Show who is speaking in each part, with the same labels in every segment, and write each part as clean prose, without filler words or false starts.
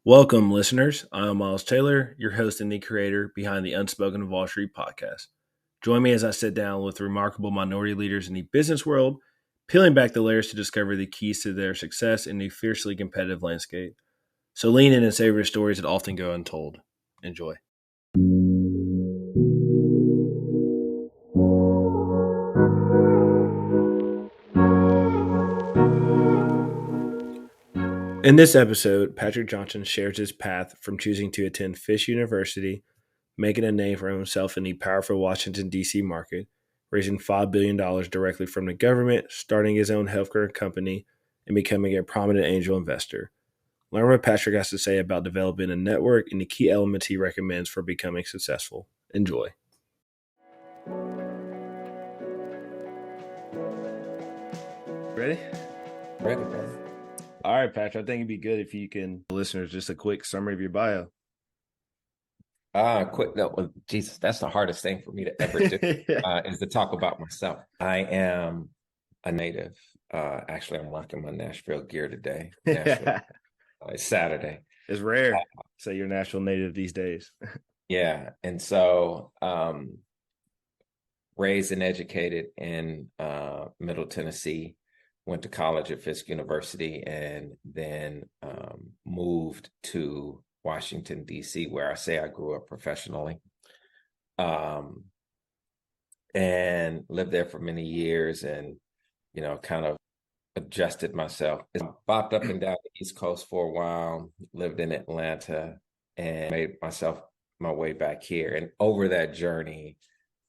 Speaker 1: Welcome, listeners. I'm Miles Taylor, your host and the creator behind the Unspoken of Wall Street podcast. Join me as I sit down with remarkable minority leaders in the business world, peeling back the layers to discover the keys to their success in a fiercely competitive landscape. So lean in and savor the stories that often go untold. Enjoy. In this episode, Patrick Johnson shares his path from choosing to attend Fisk University, making a name for himself in the powerful Washington, D.C. market, raising $5 billion directly from the government, starting his own healthcare company, and becoming a prominent angel investor. Learn what Patrick has to say about developing a network and the key elements he recommends for becoming successful. Enjoy. Ready?
Speaker 2: Ready, brother.
Speaker 1: All right, Patrick. I think it'd be good if you can, listeners, just a quick summary of your bio.
Speaker 2: Quick note. Well, Jesus, that's the hardest thing for me to ever do is to talk about myself. I am a native. Actually, I'm rocking my Nashville gear today. Nashville. It's Saturday.
Speaker 1: It's rare. Say you're Nashville native these days.
Speaker 2: Yeah. And so raised and educated in Middle Tennessee, went to college at Fisk University, and then moved to Washington, D.C., where I say I grew up professionally, and lived there for many years and, kind of adjusted myself. I bopped up and down the East Coast for a while, lived in Atlanta, and made myself my way back here. And over that journey,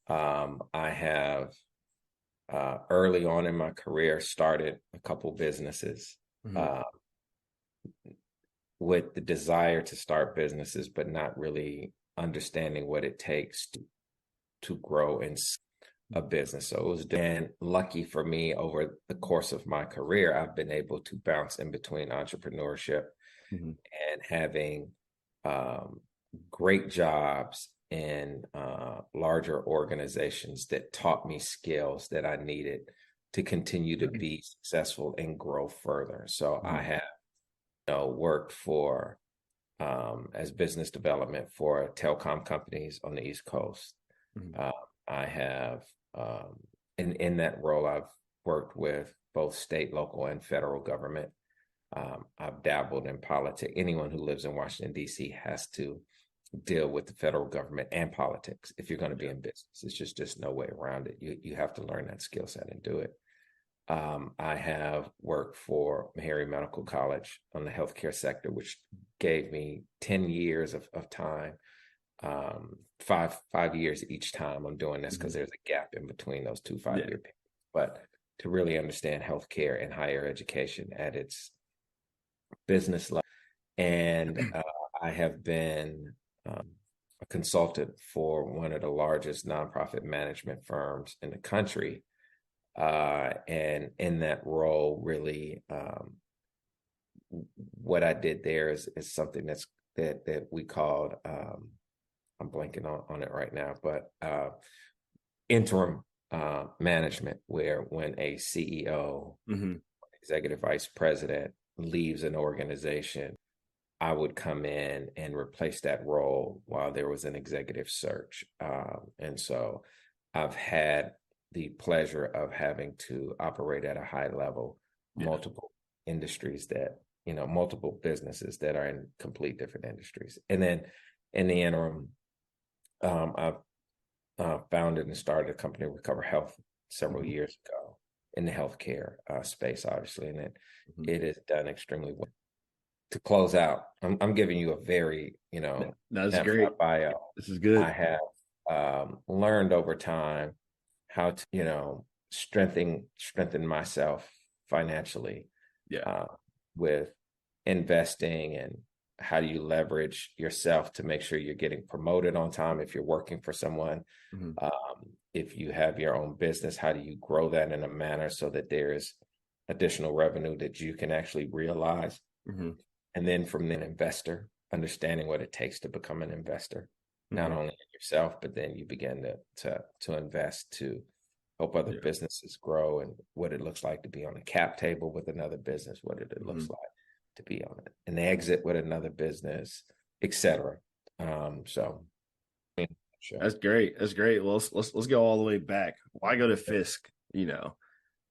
Speaker 2: I have early on in my career started a couple businesses. With the desire to start businesses, but not really understanding what it takes to grow in a business. So it was, and lucky for me, over the course of my career, I've been able to bounce in between entrepreneurship and having great jobs in larger organizations that taught me skills that I needed to continue to be successful and grow further. So I have worked for as business development for telecom companies on the East Coast. I have in that role, I've worked with both state, local, and federal government. I've dabbled in politics. Anyone who lives in Washington, D.C. has to deal with the federal government and politics if you're going to be in business. It's just no way around it. You have to learn that skill set and do it. I have worked for Meharry Medical College on the healthcare sector, which gave me 10 years of time, five years each time I'm doing this, because there's a gap in between those two 5-year periods. But to really understand healthcare and higher education at its business level. And I have been a consultant for one of the largest nonprofit management firms in the country. And in that role, really, what I did there is something that we called, I'm blanking on it right now, but interim management, where when a CEO, executive vice president, leaves an organization, I would come in and replace that role while there was an executive search. And so I've had the pleasure of having to operate at a high level, multiple industries that, multiple businesses that are in complete different industries. And then in the interim, I've founded and started a company, Recover Health, several years ago in the healthcare space, obviously. And it has done extremely well. To close out, I'm giving you a very,
Speaker 1: that's great
Speaker 2: bio.
Speaker 1: This is good.
Speaker 2: I have learned over time how to, strengthen myself financially, with investing, and how do you leverage yourself to make sure you're getting promoted on time if you're working for someone. If you have your own business, how do you grow that in a manner so that there's additional revenue that you can actually realize? And then from an investor, understanding what it takes to become an investor, not only in yourself, but then you begin to invest to help other businesses grow, and what it looks like to be on a cap table with another business, what it looks like. to be on it, an exit with another business, etc. So yeah, sure.
Speaker 1: That's great. That's great. Well, let's go all the way back. Why go to Fisk?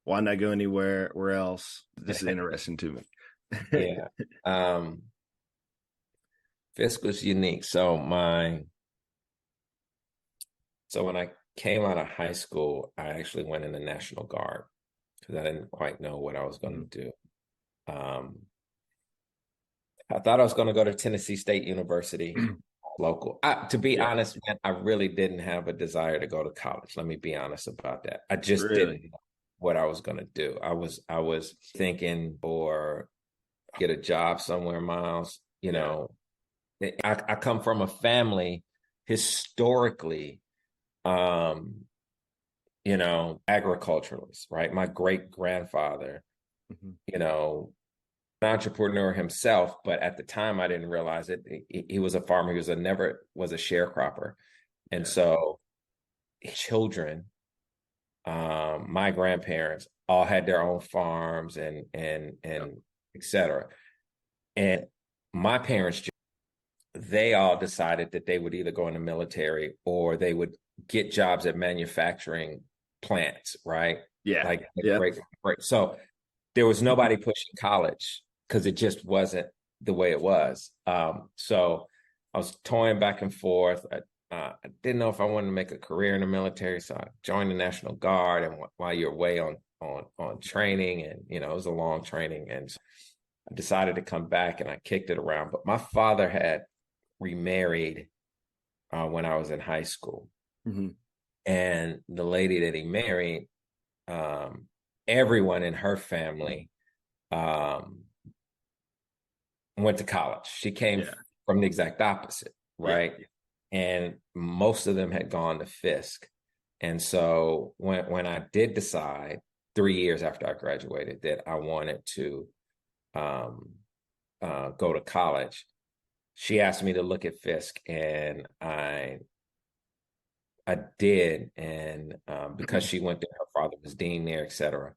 Speaker 1: Why not go anywhere where else? This is interesting to me.
Speaker 2: Yeah. Fisk was unique. So when I came out of high school, I actually went in the National Guard because I didn't quite know what I was going to do. I thought I was going to go to Tennessee State University, local. To be honest, man, I really didn't have a desire to go to college. Let me be honest about that. I just didn't know what I was going to do. I was thinking or get a job somewhere, Miles. I come from a family historically, agriculturalists, right? My great grandfather, entrepreneur himself, but at the time I didn't realize it. He was a farmer. He was a sharecropper, and so children, my grandparents all had their own farms and etc. And my parents, they all decided that they would either go in the military or they would get jobs at manufacturing plants, right?
Speaker 1: Yeah.
Speaker 2: Great. So there was nobody pushing college because it just wasn't the way it was. So I was toying back and forth. I didn't know if I wanted to make a career in the military, so I joined the National Guard. And while you're away on training, and it was a long training, and so I decided to come back, and I kicked it around. But my father had remarried when I was in high school, and the lady that he married, everyone in her family went to college. She came from the exact opposite, right? Yeah. And most of them had gone to Fisk. And so when I did decide 3 years after I graduated that I wanted to go to college, she asked me to look at Fisk, and I did. And because she went there, her father was dean there, et cetera,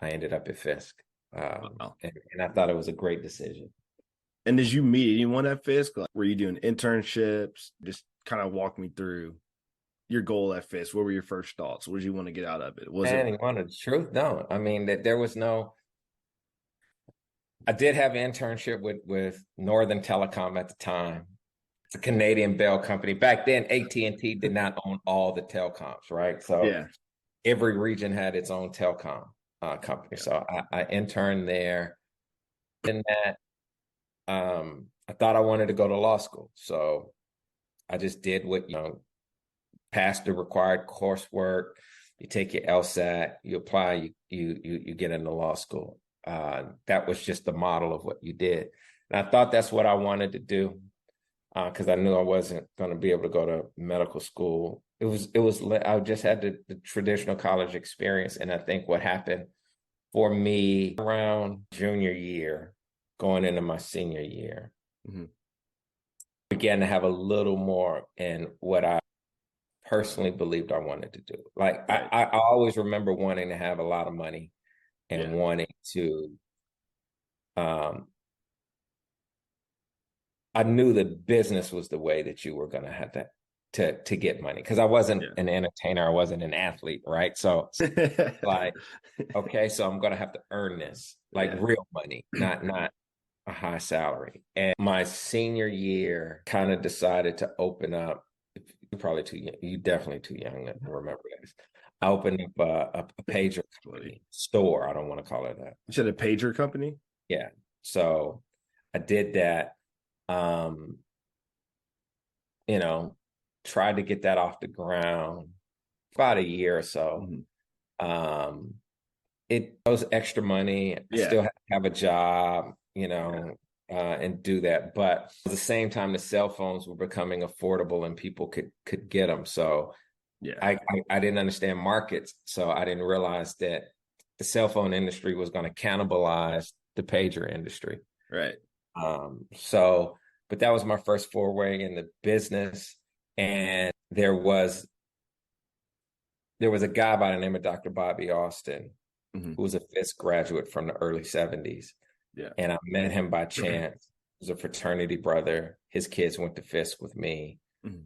Speaker 2: I ended up at Fisk. And I thought it was a great decision.
Speaker 1: And did you meet anyone at Fisk? Like, were you doing internships? Just kind of walk me through your goal at Fisk. What were your first thoughts? What did you want to get out of it?
Speaker 2: You wanted the truth? No. I mean, that there was no. I did have an internship with Northern Telecom at the time. It's a Canadian Bell company. Back then, AT&T did not own all the telecoms, right? So every region had its own telecom company. So I interned there. In that, I thought I wanted to go to law school. So I just did what, passed the required coursework. You take your LSAT, you apply, you get into law school. That was just the model of what you did. And I thought that's what I wanted to do because I knew I wasn't going to be able to go to medical school. I just had the traditional college experience. And I think what happened for me around junior year, going into my senior year, began to have a little more in what I personally believed I wanted to do. Like I always remember wanting to have a lot of money and wanting to, I knew that business was the way that you were going to have to get money, because I wasn't an entertainer. I wasn't an athlete. Right. So like, okay, so I'm going to have to earn this, like real money, not a high salary. And my senior year kind of decided to open up. You're probably too young. You're definitely too young to remember this. I opened up a pager company store. I don't want to call it that.
Speaker 1: You said a pager company?
Speaker 2: Yeah. So I did that. Tried to get that off the ground about a year or so. It was extra money. I still have a job, and do that. But at the same time, the cell phones were becoming affordable and people could get them. So I didn't understand markets. So I didn't realize that the cell phone industry was going to cannibalize the pager industry.
Speaker 1: Right.
Speaker 2: But that was my first foray in the business. And there was a guy by the name of Dr. Bobby Austin, who was a Fisk graduate from the early 70s.
Speaker 1: Yeah.
Speaker 2: And I met him by chance. He was a fraternity brother. His kids went to Fisk with me.
Speaker 1: Mhm.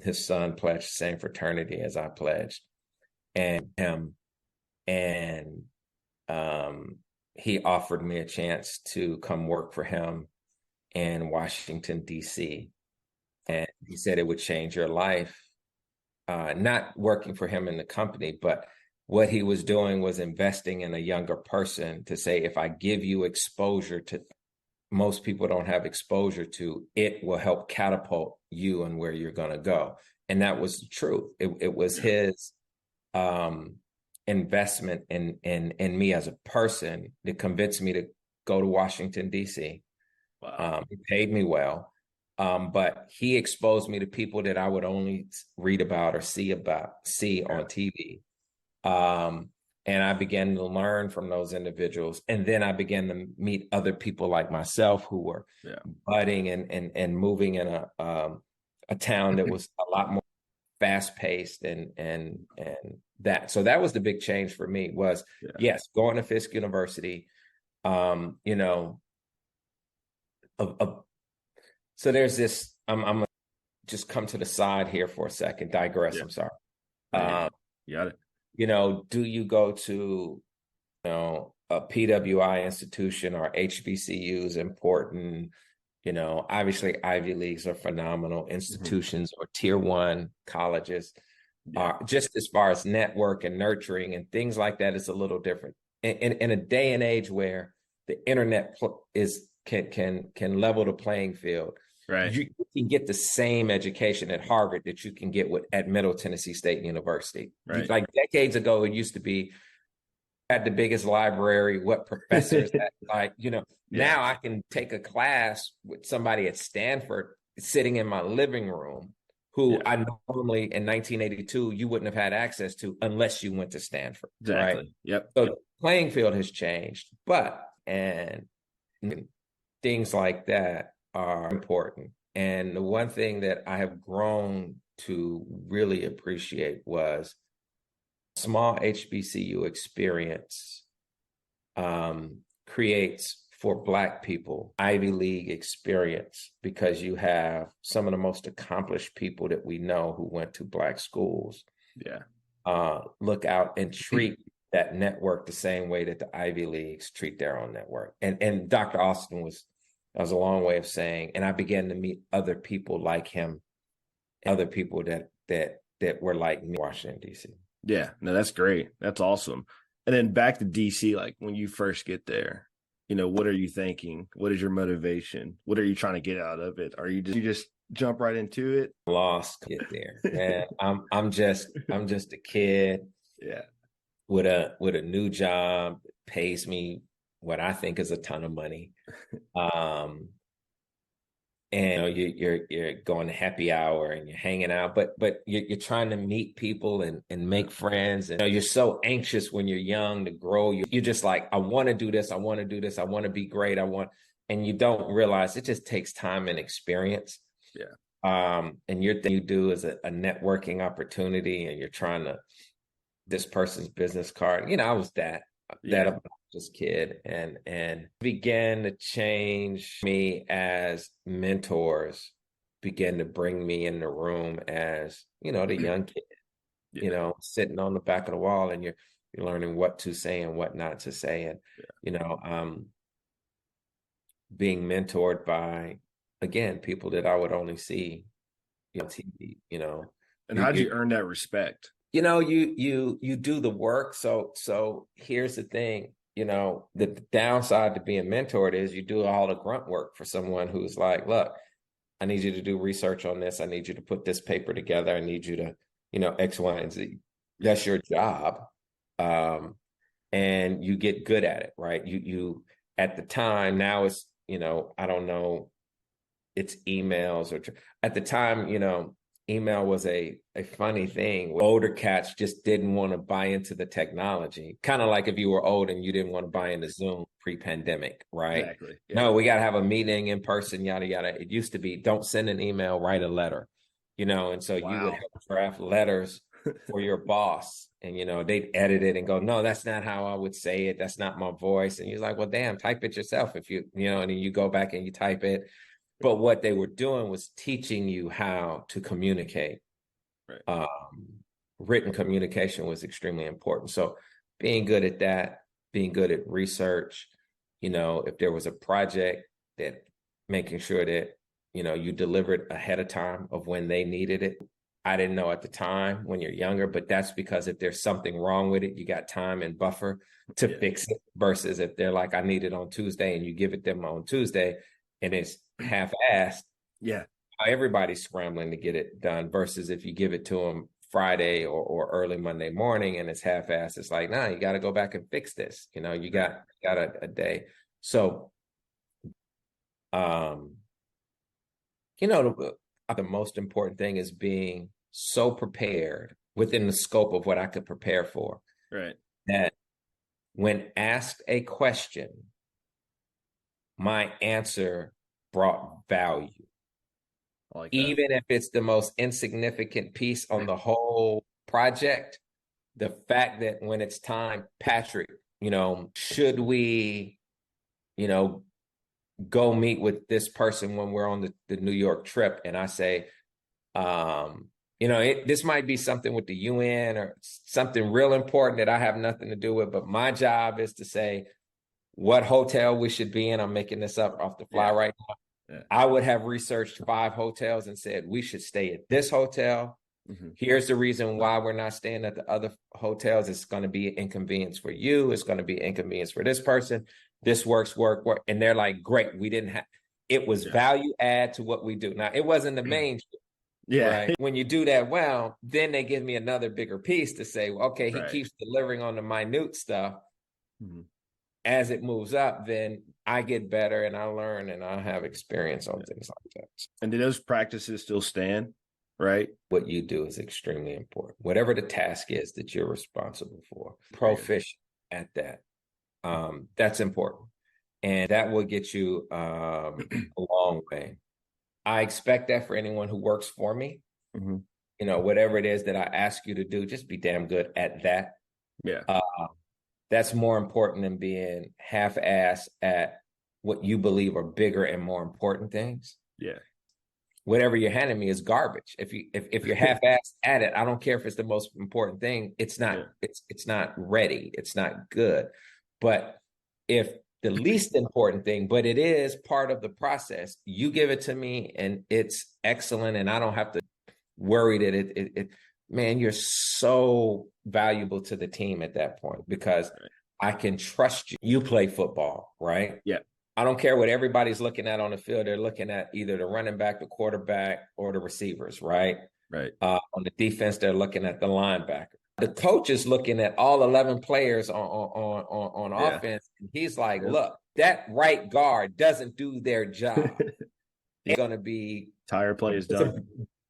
Speaker 2: His son pledged the same fraternity as I pledged, and him, and he offered me a chance to come work for him in Washington, D.C. And he said it would change your life. Not working for him in the company, but what he was doing was investing in a younger person to say, if I give you exposure to most people don't have exposure to, it will help catapult you and where you're going to go. And that was the truth. It was his investment in me as a person that convinced me to go to Washington, D.C.
Speaker 1: Wow.
Speaker 2: He paid me well. But he exposed me to people that I would only read about or see on TV. And I began to learn from those individuals. And then I began to meet other people like myself who were budding and moving in a town that was a lot more fast paced and that. So that was the big change for me was, yes, going to Fisk University, you know, so there's this, I'm gonna just come to the side here for a second, digress. I'm sorry.
Speaker 1: You got it.
Speaker 2: You know, do you go to, you know, a PWI institution or HBCU is important? You know, obviously Ivy Leagues are phenomenal institutions or tier one colleges. Just as far as network and nurturing and things like that, it's a little different. In a day and age where the internet can level the playing field.
Speaker 1: Right.
Speaker 2: You can get the same education at Harvard that you can get at Middle Tennessee State University.
Speaker 1: Right.
Speaker 2: Like decades ago, it used to be had the biggest library, what professors had, like, you know, now I can take a class with somebody at Stanford sitting in my living room who I normally in 1982 you wouldn't have had access to unless you went to Stanford.
Speaker 1: Exactly.
Speaker 2: Right?
Speaker 1: Yep.
Speaker 2: So the playing field has changed, and things like that are important. And the one thing that I have grown to really appreciate was small HBCU experience creates for Black people Ivy League experience, because you have some of the most accomplished people that we know who went to Black schools. Look out and treat that network the same way that the Ivy Leagues treat their own network. And Dr. Austin that was a long way of saying, and I began to meet other people like him, other people that were like me in Washington, D.C.
Speaker 1: Yeah, no, that's great. That's awesome. And then back to DC, like when you first get there, you know, what are you thinking? What is your motivation? What are you trying to get out of it? Are you just jump right into it?
Speaker 2: Lost get there. Man, I'm just a kid.
Speaker 1: Yeah.
Speaker 2: With a new job, pays me what I think is a ton of money. And you're going to happy hour and you're hanging out, but you're trying to meet people and make friends. And you're so anxious when you're young to grow. You're just like, I want to do this. I want to do this. I want to be great. And you don't realize it just takes time and experience. And your thing you do is a networking opportunity, and you're trying to this person's business card. You know, I was that obnoxious kid, and began to change me as mentors, began to bring me in the room as, you know, the young kid, you know, sitting on the back of the wall, and you're learning what to say and what not to say. And, you know, being mentored by, again, people that I would only see on TV, you know.
Speaker 1: And how did you earn that respect?
Speaker 2: You know, you do the work. So here's the thing, you know, the downside to being mentored is you do all the grunt work for someone who's like, look, I need you to do research on this. I need you to put this paper together. I need you to, you know, X, Y, and Z. That's your job. And you get good at it, right? You at the time, now it's, you know, I don't know, it's emails or at the time, you know, email was a funny thing. Older cats just didn't want to buy into the technology. Kind of like if you were old and you didn't want to buy into Zoom pre-pandemic, right?
Speaker 1: Exactly. Yeah.
Speaker 2: No, we got to have a meeting in person, yada, yada. It used to be, don't send an email, write a letter, you know? And so you would have draft letters for your boss, and they'd edit it and go, no, that's not how I would say it, that's not my voice, and you're like, well, damn, type it yourself. If and then you go back and you type it. But what they were doing was teaching you how to communicate.
Speaker 1: Right.
Speaker 2: Written communication was extremely important. So being good at that, being good at research, if there was a project, that making sure that you delivered ahead of time of when they needed it. I didn't know at the time when you're younger, but that's because if there's something wrong with it, you got time and buffer to fix it, versus if they're like, I need it on Tuesday, and you give it them on Tuesday and it's half-assed.
Speaker 1: Yeah.
Speaker 2: Everybody's scrambling to get it done, versus if you give it to them Friday or early Monday morning and it's half-assed, it's like, nah, you got to go back and fix this. You got a day. So, the most important thing is being so prepared within the scope of what I could prepare for.
Speaker 1: Right.
Speaker 2: That when asked a question, my answer brought value. Like even if it's the most insignificant piece on the whole project, the fact that when it's time, Patrick, should we, go meet with this person when we're on the New York trip? And I say, this might be something with the UN or something real important that I have nothing to do with, but my job is to say what hotel we should be in. I'm making this up off the fly right now. Yeah. I would have researched 5 hotels and said, we should stay at this hotel. Mm-hmm. Here's the reason why we're not staying at the other hotels. It's going to be an inconvenience for you. It's going to be an inconvenience for this person. This work. And they're like, great. We didn't have, it was value add to what we do. Now, it wasn't the main. Yeah. Right? When you do that well, then they give me another bigger piece to say, well, okay, he keeps delivering on the minute stuff. Mm-hmm. As it moves up, then I get better and I learn and I have experience on things like that.
Speaker 1: And do those practices still stand, right?
Speaker 2: What you do is extremely important. Whatever the task is that you're responsible for, proficient at that. That's important. And that will get you a long way. I expect that for anyone who works for me. Mm-hmm. Whatever it is that I ask you to do, just be damn good at that. Yeah. That's more important than being half-assed at what you believe are bigger and more important things. Yeah. Whatever you're handing me is garbage. If you're half-assed at it, I don't care if it's the most important thing. It's not. Yeah. It's not ready. It's not good. But if the least important thing, but it is part of the process, you give it to me and it's excellent, and I don't have to worry that it man, you're so valuable to the team at that point, because I can trust you. You play football, right? Yeah. I don't care what everybody's looking at on the field. They're looking at either the running back, the quarterback, or the receivers, right? Right. On the defense, they're looking at the linebacker. The coach is looking at all 11 players on offense. And he's like, look, that right guard doesn't do their job. It's going to be
Speaker 1: entire play is done.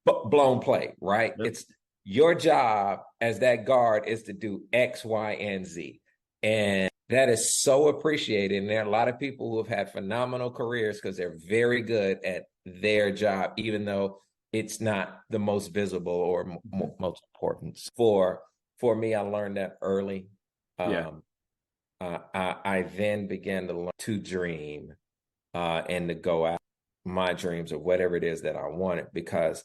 Speaker 2: Blown play, right? Yep. It's your job as that guard is to do X, Y, and Z. And that is so appreciated. And there are a lot of people who have had phenomenal careers because they're very good at their job, even though it's not the most visible or most important. For me, I learned that early. I then began to learn to dream and to go out my dreams or whatever it is that I wanted, because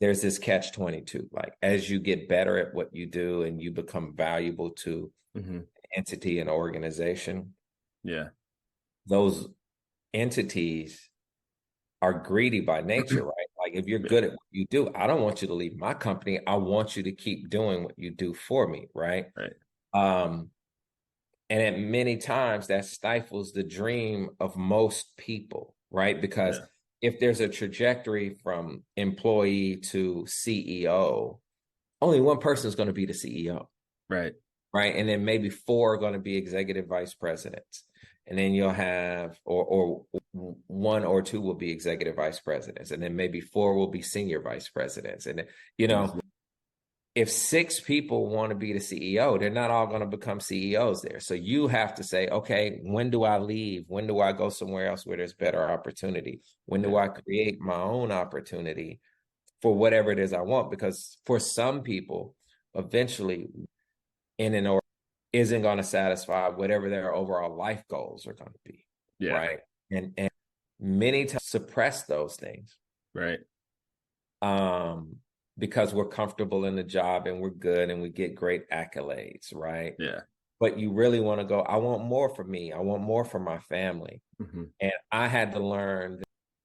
Speaker 2: there's this catch-22. Like, as you get better at what you do and you become valuable to an entity and organization, those entities are greedy by nature, right? Like, if you're good at what you do, I don't want you to leave my company. I want you to keep doing what you do for me, right? And at many times that stifles the dream of most people, right? Because if there's a trajectory from employee to CEO, only one person is going to be the CEO. Right. Right. And then maybe 4 are going to be executive vice presidents. And then you'll have, or 1 or 2 will be executive vice presidents. And then maybe 4 will be senior vice presidents. And, if 6 people want to be the CEO, they're not all going to become CEOs there. So you have to say, okay, when do I leave? When do I go somewhere else where there's better opportunity? When do I create my own opportunity for whatever it is I want? Because for some people, eventually in an order isn't going to satisfy whatever their overall life goals are going to be.
Speaker 1: Yeah.
Speaker 2: Right. And many times suppress those things.
Speaker 1: Right.
Speaker 2: Because we're comfortable in the job and we're good and we get great accolades. Right.
Speaker 1: Yeah.
Speaker 2: But you really want to go, I want more for me. I want more for my family.
Speaker 1: Mm-hmm.
Speaker 2: And I had to learn that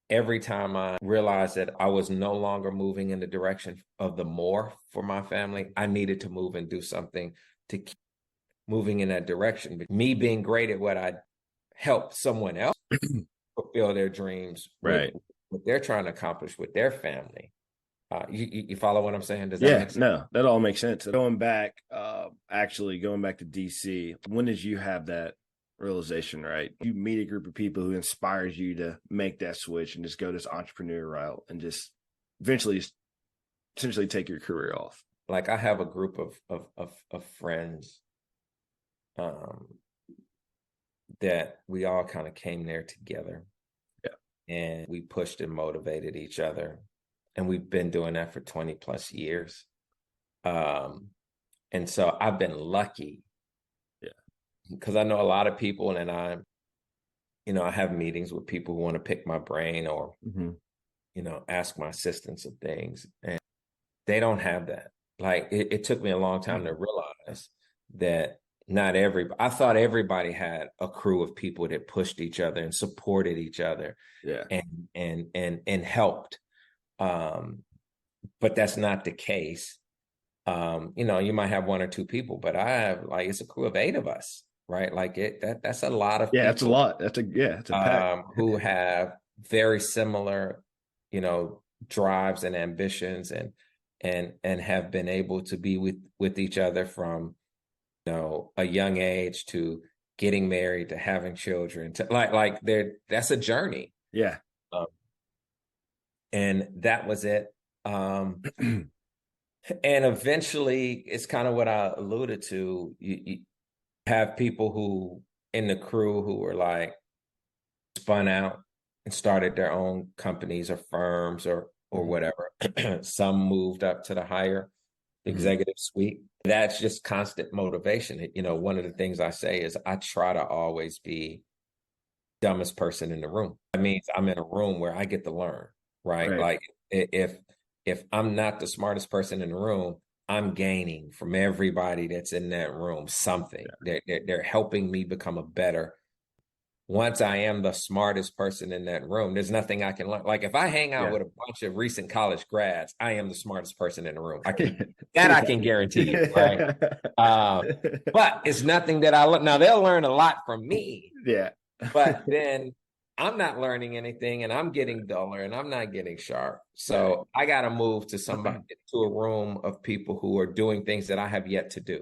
Speaker 2: every time I realized that I was no longer moving in the direction of the more for my family, I needed to move and do something to keep moving in that direction. But me being great at what I help someone else fulfill their dreams,
Speaker 1: right,
Speaker 2: with what they're trying to accomplish with their family. You follow what I'm saying? Does that
Speaker 1: yeah,
Speaker 2: make sense?
Speaker 1: no, that all makes sense. Going back to DC, when did you have that realization? Right, you meet a group of people who inspires you to make that switch and just go this entrepreneur route and just eventually essentially take your career off.
Speaker 2: Like, I have a group of friends that we all kind of came there together. Yeah. And we pushed and motivated each other. And we've been doing that for 20 plus years. And so I've been lucky. Yeah. Because I know a lot of people, and I have meetings with people who want to pick my brain or, ask my assistance of things. And they don't have that. Like, it took me a long time to realize that I thought everybody had a crew of people that pushed each other and supported each other. Yeah. And helped. But that's not the case. You might have one or two people, but I have, like, it's a crew of 8 of us, right? Like, that's a lot of people.
Speaker 1: That's a lot. It's a pack.
Speaker 2: Who have very similar, drives and ambitions and have been able to be with each other from, a young age to getting married to having children to like that's a journey.
Speaker 1: Yeah.
Speaker 2: And that was it. And eventually, it's kind of what I alluded to. You have people who in the crew who were like spun out and started their own companies or firms or whatever. Some moved up to the higher executive suite. That's just constant motivation. One of the things I say is I try to always be dumbest person in the room. That means I'm in a room where I get to learn, right? Like, if I'm not the smartest person in the room, I'm gaining from everybody that's in that room something. Yeah. They're helping me become a better. Once I am the smartest person in that room, there's nothing I can learn. Like, if I hang out with a bunch of recent college grads, I am the smartest person in the room. I can guarantee you, right? But it's nothing that I learn. Now, they'll learn a lot from me.
Speaker 1: Yeah.
Speaker 2: But then I'm not learning anything, and I'm getting duller, and I'm not getting sharp. So I got to move to a room of people who are doing things that I have yet to do.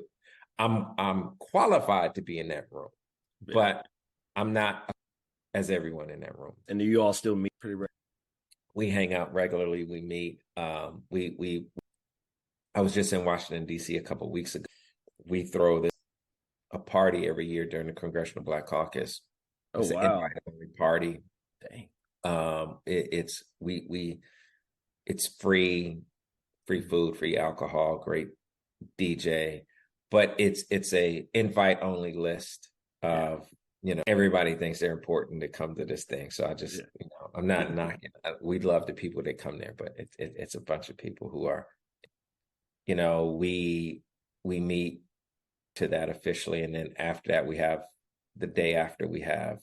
Speaker 2: I'm qualified to be in that room, but I'm not as everyone in that room.
Speaker 1: And do you all still meet pretty regularly?
Speaker 2: We hang out regularly. We meet. I was just in Washington, D.C. a couple of weeks ago. We throw a party every year during the Congressional Black Caucus.
Speaker 1: Oh, wow.
Speaker 2: Invite-only party. Dang. It's free food, free alcohol, great DJ, but it's a invite only list of, everybody thinks they're important to come to this thing. So I just, I'm not knocking. We love the people that come there, but it's a bunch of people who are, we meet to that officially. And then after that, the day after we have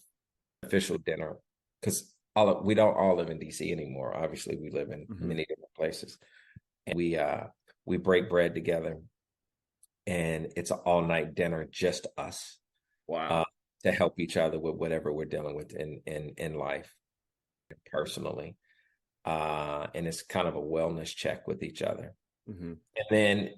Speaker 2: official dinner, because we don't all live in DC anymore. Obviously, we live in many different places. And we break bread together, and it's an all-night dinner, just us.
Speaker 1: Wow.
Speaker 2: To help each other with whatever we're dealing with in life personally. And it's kind of a wellness check with each other. And then,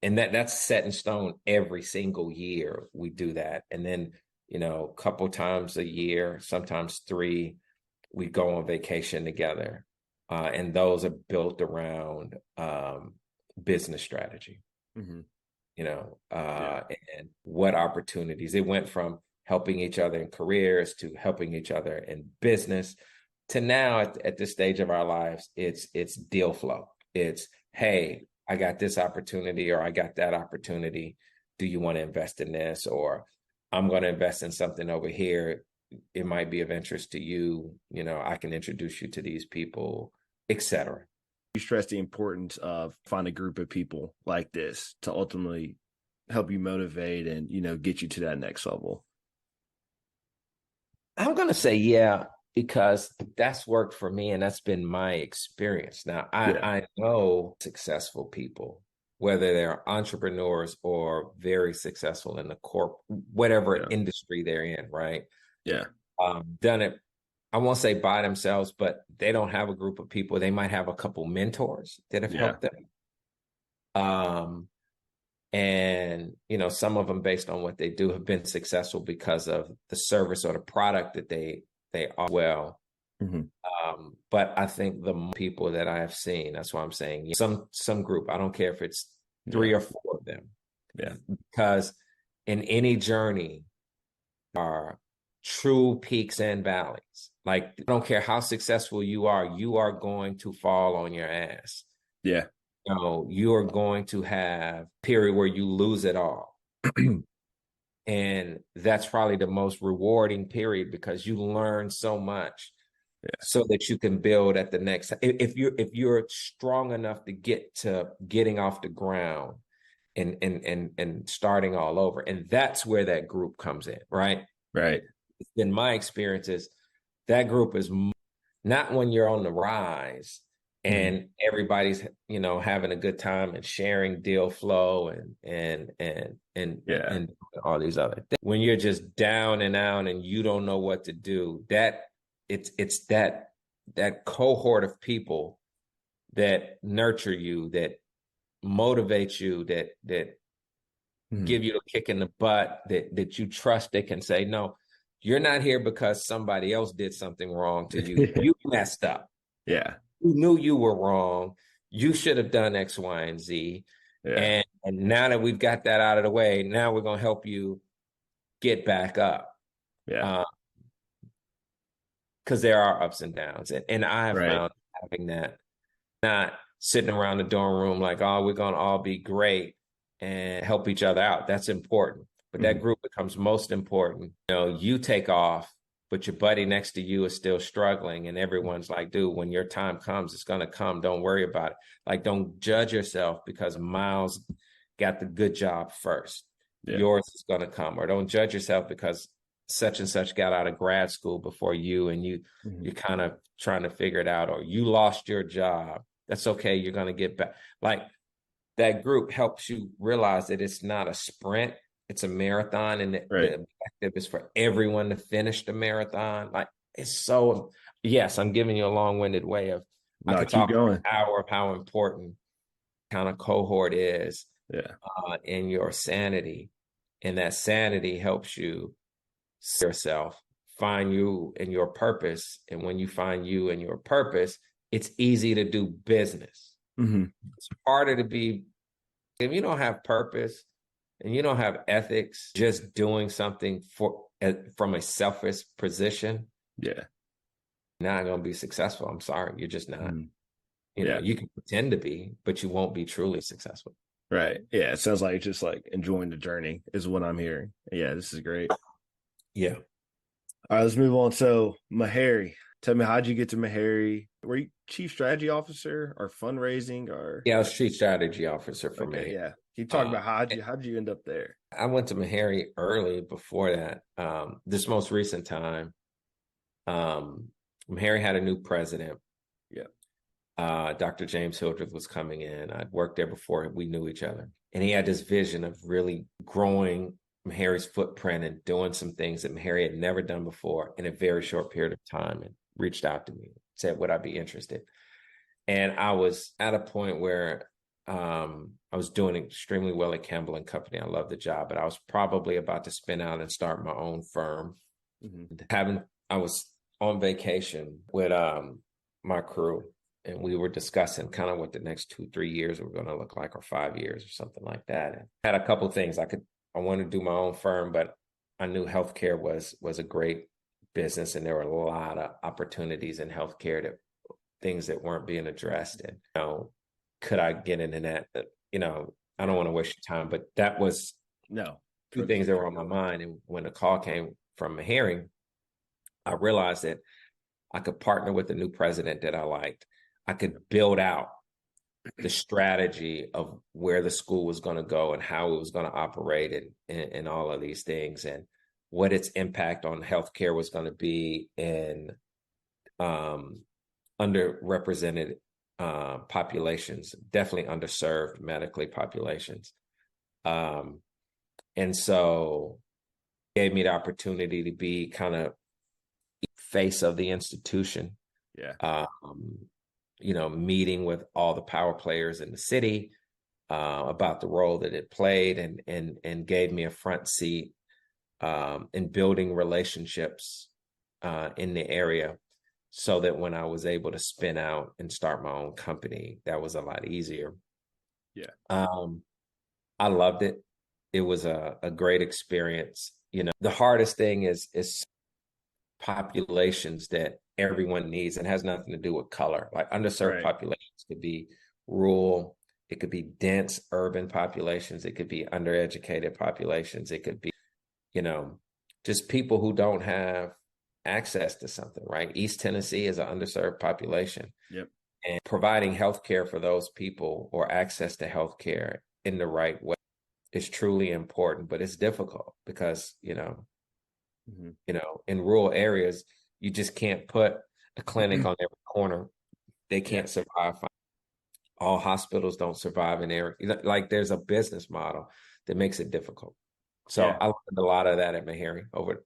Speaker 2: and that's set in stone every single year we do that. And then, a couple times a year, sometimes 3, we go on vacation together. And those are built around business strategy. And what opportunities. It went from helping each other in careers to helping each other in business to now at this stage of our lives, it's deal flow. It's, hey, I got this opportunity or I got that opportunity. Do you want to invest in this? Or I'm going to invest in something over here. It might be of interest to you. You know, I can introduce you to these people, etc.
Speaker 1: You stress the importance of finding a group of people like this to ultimately help you motivate and, get you to that next level.
Speaker 2: I'm going to say, yeah, because that's worked for me and that's been my experience. Now, I know successful people, whether they're entrepreneurs or very successful in the whatever industry they're in, right?
Speaker 1: Yeah.
Speaker 2: Done it, I won't say by themselves, but they don't have a group of people. They might have a couple mentors that have helped them. And, some of them, based on what they do, have been successful because of the service or the product that they are well. But I think the people that I have seen, that's why I'm saying some group, I don't care if it's 3 or 4 of them.
Speaker 1: Yeah.
Speaker 2: Because in any journey are true peaks and valleys. Like, I don't care how successful you are going to fall on your ass.
Speaker 1: Yeah.
Speaker 2: You are going to have a period where you lose it all. And that's probably the most rewarding period because you learn so much so that you can build at the next. If you're strong enough to get to getting off the ground and starting all over. And that's where that group comes in, right?
Speaker 1: Right.
Speaker 2: In my experiences, that group is not when you're on the rise and everybody's having a good time and sharing deal flow and all these other things. When you're just down and out and you don't know what to do, that it's that cohort of people that nurture you, that motivate you, that give you a kick in the butt, that you trust. They can say, no, you're not here because somebody else did something wrong to you. You messed up.
Speaker 1: Yeah.
Speaker 2: You knew you were wrong. You should have done X, Y, and Z. Yeah. And now that we've got that out of the way, now we're going to help you get back up.
Speaker 1: Yeah.
Speaker 2: Because there are ups and downs. And I have found having that, not sitting around the dorm room like, oh, we're going to all be great and help each other out. That's important. But that group becomes most important. You take off, but your buddy next to you is still struggling. And everyone's like, dude, when your time comes, it's going to come. Don't worry about it. Like, don't judge yourself because Miles got the good job first. Yeah. Yours is going to come. Or don't judge yourself because such and such got out of grad school before you and you're kind of trying to figure it out, or you lost your job. That's okay. You're going to get back. Like, that group helps you realize that it's not a sprint, it's a marathon, and the objective is for everyone to finish the marathon. Like, it's so, yes, I'm giving you a long-winded way of, I could talk for an hour of how important kind of cohort is in your sanity. And that sanity helps you see yourself, find you and your purpose. And when you find you and your purpose, it's easy to do business. It's harder to be, if you don't have purpose and you don't have ethics, just doing something from a selfish position. Yeah. Not going to be successful. I'm sorry. You're just not. You can pretend to be, but you won't be truly successful.
Speaker 1: Right. Yeah. It sounds like just like enjoying the journey is what I'm hearing. Yeah. This is great.
Speaker 2: Yeah.
Speaker 1: All right. Let's move on. So, Meharry, tell me, how'd you get to Meharry? Were you chief strategy officer or fundraising or?
Speaker 2: Yeah, I was chief strategy officer for me.
Speaker 1: Yeah. Can you talk about how'd you end up there?
Speaker 2: I went to Meharry early before that. This most recent time, Meharry had a new president. Yeah. Dr. James Hildreth was coming in. I'd worked there before we knew each other. And he had this vision of really growing Meharry's footprint and doing some things that Meharry had never done before in a very short period of time, and reached out to me, said, would I be interested? And I was at a point where I was doing extremely well at Campbell and Company. I loved the job, but I was probably about to spin out and start my own firm. I was on vacation with my crew, and we were discussing kind of what the next 2-3 years were going to look like, or 5 years or something like that. And I had a couple of things. I wanted to do my own firm, but I knew healthcare was a great business, and there were a lot of opportunities in healthcare, things that weren't being addressed. And could I get into that? I don't want to waste your time, but that was
Speaker 1: No.
Speaker 2: two things that were on my mind. And when the call came from a hearing, I realized that I could partner with a new president that I liked. I could build out the strategy of where the school was going to go and how it was going to operate and all of these things and what its impact on healthcare was going to be in underrepresented populations, definitely underserved medically populations. And so it gave me the opportunity to be kind of face of the institution.
Speaker 1: Yeah.
Speaker 2: Meeting with all the power players in the city about the role that it played and gave me a front seat in building relationships in the area so that when I was able to spin out and start my own company, that was a lot easier.
Speaker 1: Yeah.
Speaker 2: I loved it. It was a great experience. The hardest thing is populations that everyone needs and has nothing to do with color. Like underserved populations could be rural, it could be dense urban populations, it could be undereducated populations, it could be, just people who don't have access to something, right? East Tennessee is an underserved population.
Speaker 1: Yep.
Speaker 2: And providing healthcare for those people or access to healthcare in the right way is truly important, but it's difficult because, in rural areas, you just can't put a clinic on every corner. They can't survive. All hospitals don't survive in area. Like there's a business model that makes it difficult. So I learned a lot of that at Meharry over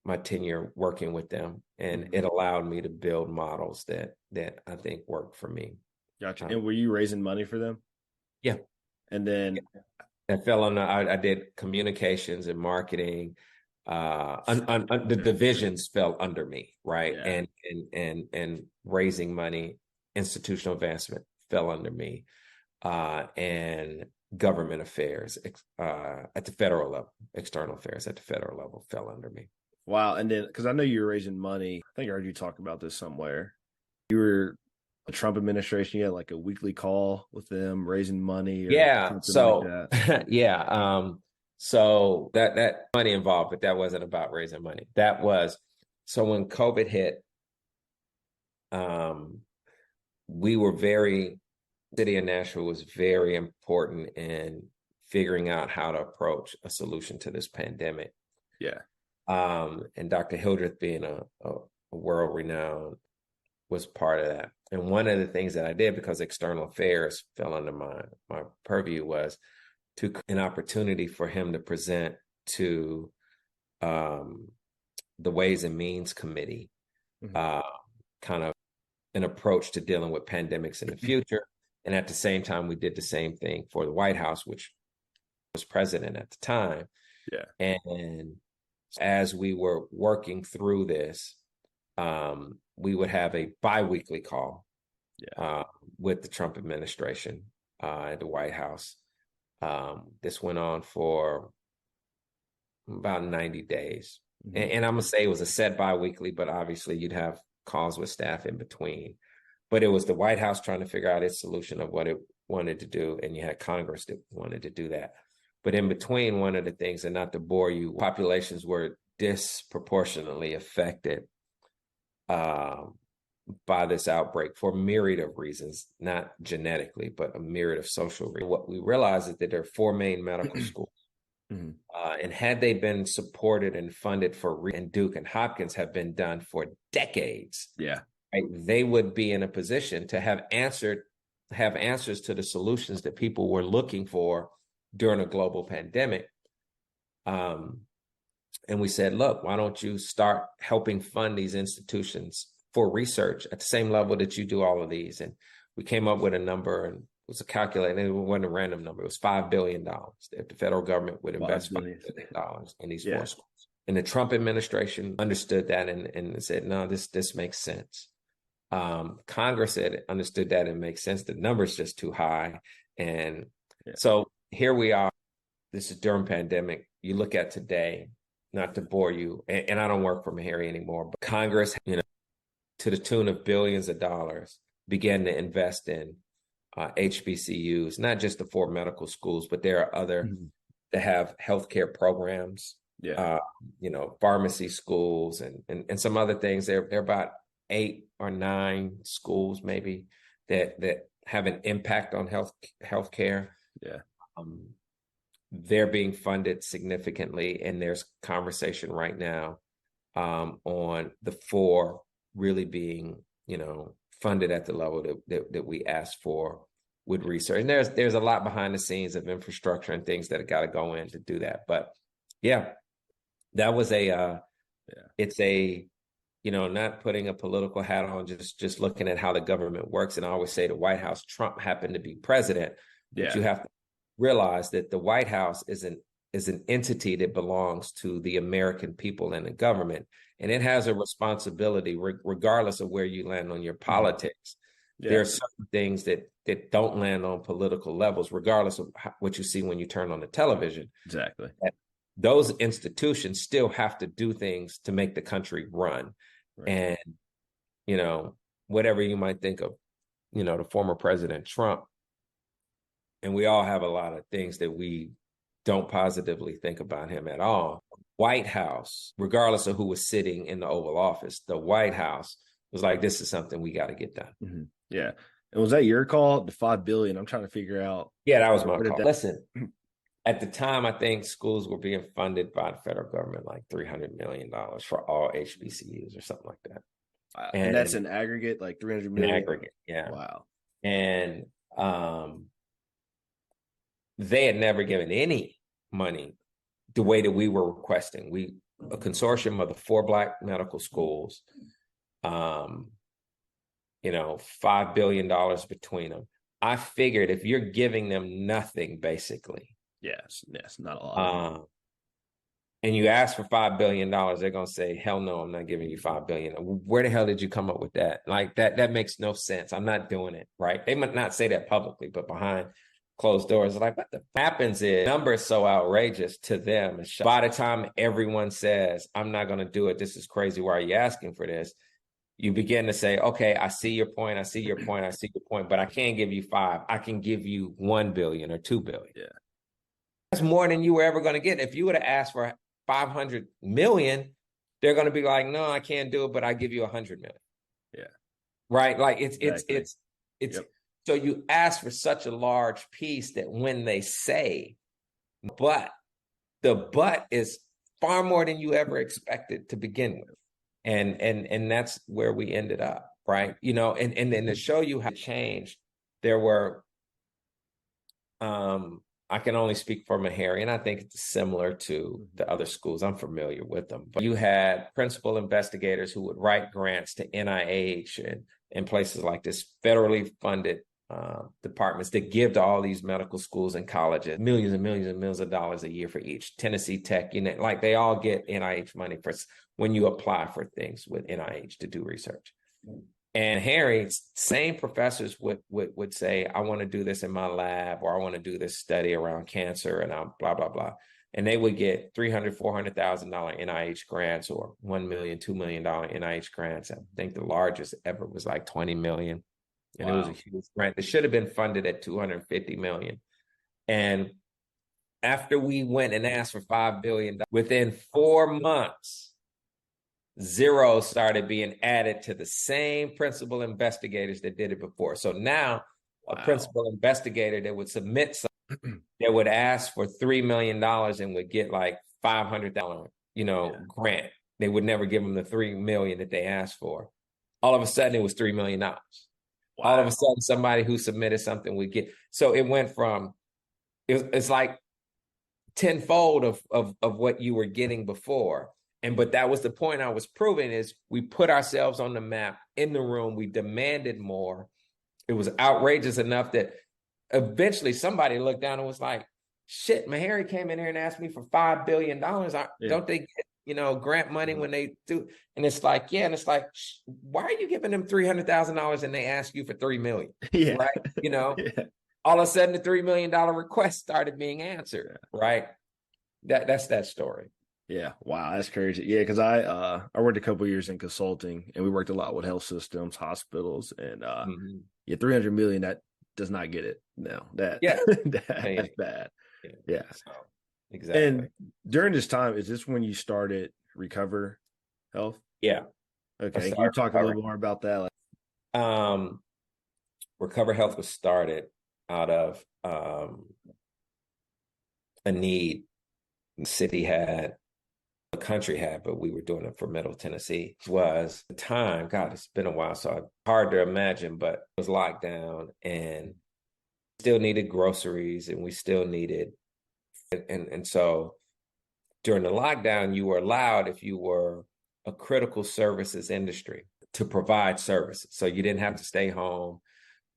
Speaker 2: my tenure working with them, and it allowed me to build models that I think work for me.
Speaker 1: Gotcha. And were you raising money for them?
Speaker 2: Yeah.
Speaker 1: And then
Speaker 2: that fell on I did communications and marketing. The divisions fell under me, right?
Speaker 1: Yeah.
Speaker 2: And raising money, institutional advancement fell under me, and government affairs at the federal level, external affairs at the federal level fell under me.
Speaker 1: Wow. And then, because I know you were raising money, I think I heard you talk about this somewhere. You were the Trump administration, you had like a weekly call with them raising money.
Speaker 2: Or so like that. Yeah. So that money involved, but that wasn't about raising money. That was, so when COVID hit, city of Nashville was very important in figuring out how to approach a solution to this pandemic.
Speaker 1: Yeah.
Speaker 2: And Dr. Hildreth being a world renowned was part of that. And one of the things that I did, because external affairs fell under my purview, was an opportunity for him to present to the Ways and Means Committee, kind of an approach to dealing with pandemics in the future. And at the same time, we did the same thing for the White House, which was president at the time.
Speaker 1: Yeah.
Speaker 2: And as we were working through this, we would have a bi-weekly call with the Trump administration at the White House. This went on for about 90 days. And I'm going to say it was a set bi-weekly, but obviously you'd have calls with staff in between. But it was the White House trying to figure out its solution of what it wanted to do, and you had Congress that wanted to do that. But in between, one of the things, and not to bore you, populations were disproportionately affected by this outbreak for a myriad of reasons, not genetically, but a myriad of social reasons. What we realized is that there are 4 main medical schools. And had they been supported and funded and Duke and Hopkins have been done for decades, right, they would be in a position to have answers to the solutions that people were looking for during a global pandemic. And we said, look, why don't you start helping fund these institutions for research at the same level that you do all of these? And we came up with a number, and it was a calculator, and it wasn't a random number. It was $5 billion that the federal government would invest $5 billion in these 4 schools. And the Trump administration understood that and said, no, this makes sense. Congress said understood that and makes sense. The number's just too high. And so here we are. This is during pandemic. You look at today, not to bore you, and I don't work for Meharry anymore, but Congress, to the tune of billions of dollars, began to invest in HBCUs, not just the 4 medical schools, but there are other that have healthcare programs, pharmacy schools and some other things. There are about 8 or 9 schools maybe that have an impact on healthcare.
Speaker 1: Yeah.
Speaker 2: They're being funded significantly, and there's conversation right now on the 4 really being, funded at the level that we asked for with research. And there's a lot behind the scenes of infrastructure and things that have got to go in to do that. But yeah, that was it's a, not putting a political hat on, just looking at how the government works. And I always say the White House, Trump happened to be president, but you have to realize that the White House is an entity that belongs to the American people and the government. And it has a responsibility, regardless of where you land on your politics. There are certain things that don't land on political levels, regardless of what you see when you turn on the television.
Speaker 1: Exactly.
Speaker 2: Those institutions still have to do things to make the country run. Right. And, whatever you might think of, the former President Trump, and we all have a lot of things that we don't positively think about him at all. White House, regardless of who was sitting in the Oval Office, the White House was like, this is something we got to get done.
Speaker 1: Mm-hmm. Yeah. And was that your call? The $5 billion? I'm trying to figure out.
Speaker 2: Yeah, that was my call. Listen, at the time, I think schools were being funded by the federal government like $300 million for all HBCUs or something like that.
Speaker 1: Wow. And that's an aggregate, like $300 million?
Speaker 2: An aggregate, yeah.
Speaker 1: Wow.
Speaker 2: And they had never given any money the way that we were requesting. A consortium of the 4 Black medical schools, $5 billion between them. I figured if you're giving them nothing, basically.
Speaker 1: Yes, not a lot.
Speaker 2: And you ask for $5 billion, they're going to say, hell no, I'm not giving you $5 billion. Where the hell did you come up with that? Like that makes no sense. I'm not doing it, right? They might not say that publicly, but behind closed doors, like what the happens is number is so outrageous to them. And by the time everyone says, I'm not going to do it, this is crazy, why are you asking for this? You begin to say, okay, I see your point, but I can't give you 5. I can give you 1 billion or 2 billion.
Speaker 1: Yeah.
Speaker 2: That's more than you were ever going to get. If you would have asked for 500 million, they're going to be like, no, I can't do it, but I give you 100 million.
Speaker 1: Yeah.
Speaker 2: Right. Like it's So you ask for such a large piece that when they say, but is far more than you ever expected to begin with. And that's where we ended up. Right. And then to show you how it changed, there were, I can only speak for Meharry, and I think it's similar to the other schools. I'm familiar with them. But you had principal investigators who would write grants to NIH and places like this, federally funded departments that give to all these medical schools and colleges millions and millions and millions of dollars a year for each. Tennessee Tech, like they all get NIH money for when you apply for things with NIH to do research. And Harry, same professors would say, I want to do this in my lab, or I want to do this study around cancer, and I'm blah, blah, blah. And they would get $300,000, $400,000 NIH grants, or $1 million, $2 million NIH grants. I think the largest ever was like 20 million. And It was a huge grant that should have been funded at 250 million. And after we went and asked for $5 billion, within 4 months, zero started being added to the same principal investigators that did it before. So now a principal investigator that would submit something that would ask for $3 million and would get like $500,000, grant. They would never give them the $3 million that they asked for. All of a sudden it was $3 million. Wow. All of a sudden somebody who submitted something would get. So it went from, it's like tenfold of what you were getting before. But that was the point I was proving, is we put ourselves on the map in the room. We demanded more. It was outrageous enough that eventually somebody looked down and was like, shit, Meharry came in here and asked me for $5 billion. Don't they get, grant money when they do? And it's like, yeah. And it's like, why are you giving them $300,000 and they ask you for $3 million?
Speaker 1: Yeah.
Speaker 2: Right. All of a sudden the $3 million request started being answered. Right. That's that story.
Speaker 1: Yeah, wow, that's crazy. Yeah, because I worked a couple years in consulting, and we worked a lot with health systems, hospitals, and
Speaker 2: Mhm.
Speaker 1: yeah, 300 million that does not get it. No, that
Speaker 2: Yeah. Yeah, yeah,
Speaker 1: that's bad.
Speaker 2: yeah.
Speaker 1: Yeah,
Speaker 2: So exactly.
Speaker 1: and during this time, is this when you started Recover Health?
Speaker 2: Yeah. I
Speaker 1: Okay, can you
Speaker 2: started
Speaker 1: talk a
Speaker 2: recovering.
Speaker 1: little more about that? Like,
Speaker 2: Um, Recover Health was started out of a need the city had, the country had, but we were doing it for Middle Tennessee. Was the time, God, it's been a while, so hard to imagine, but it was locked down and still needed groceries and we still needed, and so during the lockdown, you were allowed, if you were a critical services industry, to provide services. So you didn't have to stay home.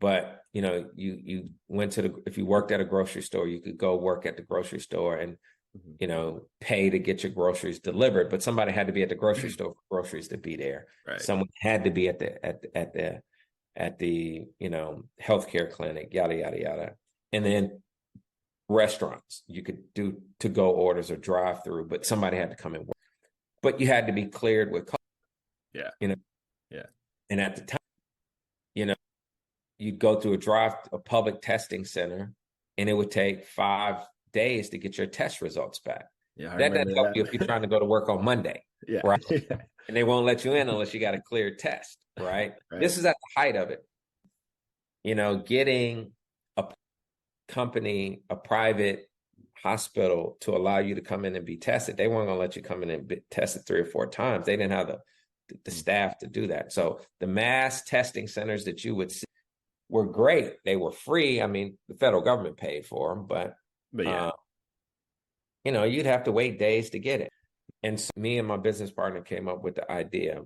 Speaker 2: But you went to the, if you worked at a grocery store, you could go work at the grocery store and
Speaker 1: mhm,
Speaker 2: pay to get your groceries delivered. But somebody had to be at the grocery store for groceries to be there.
Speaker 1: right.
Speaker 2: Someone had to be at the healthcare clinic, yada yada yada. And then restaurants, you could do to go orders or drive through, but somebody had to come and work. But you had to be cleared with COVID,
Speaker 1: Yeah,
Speaker 2: you know.
Speaker 1: yeah,
Speaker 2: And at the time, you know, you'd go through a public testing center, and it would take 5 days to get your test results back.
Speaker 1: yeah. I
Speaker 2: That doesn't
Speaker 1: remember
Speaker 2: help you if you're
Speaker 1: that.
Speaker 2: trying to go to work on Monday,
Speaker 1: Yeah,
Speaker 2: right? And they won't let you in unless you got a clear test, right?
Speaker 1: right.
Speaker 2: This is at the height of it. Getting a company, a private hospital to allow you to come in and be tested. They weren't going to let you come in and be tested 3 or 4 times. They didn't have the
Speaker 1: Mm.
Speaker 2: staff to do that. So the mass testing centers that you would see were great. They were free. I mean, the federal government paid for them, but
Speaker 1: But yeah,
Speaker 2: uh, you'd have to wait days to get it. And so me and my business partner came up with the idea.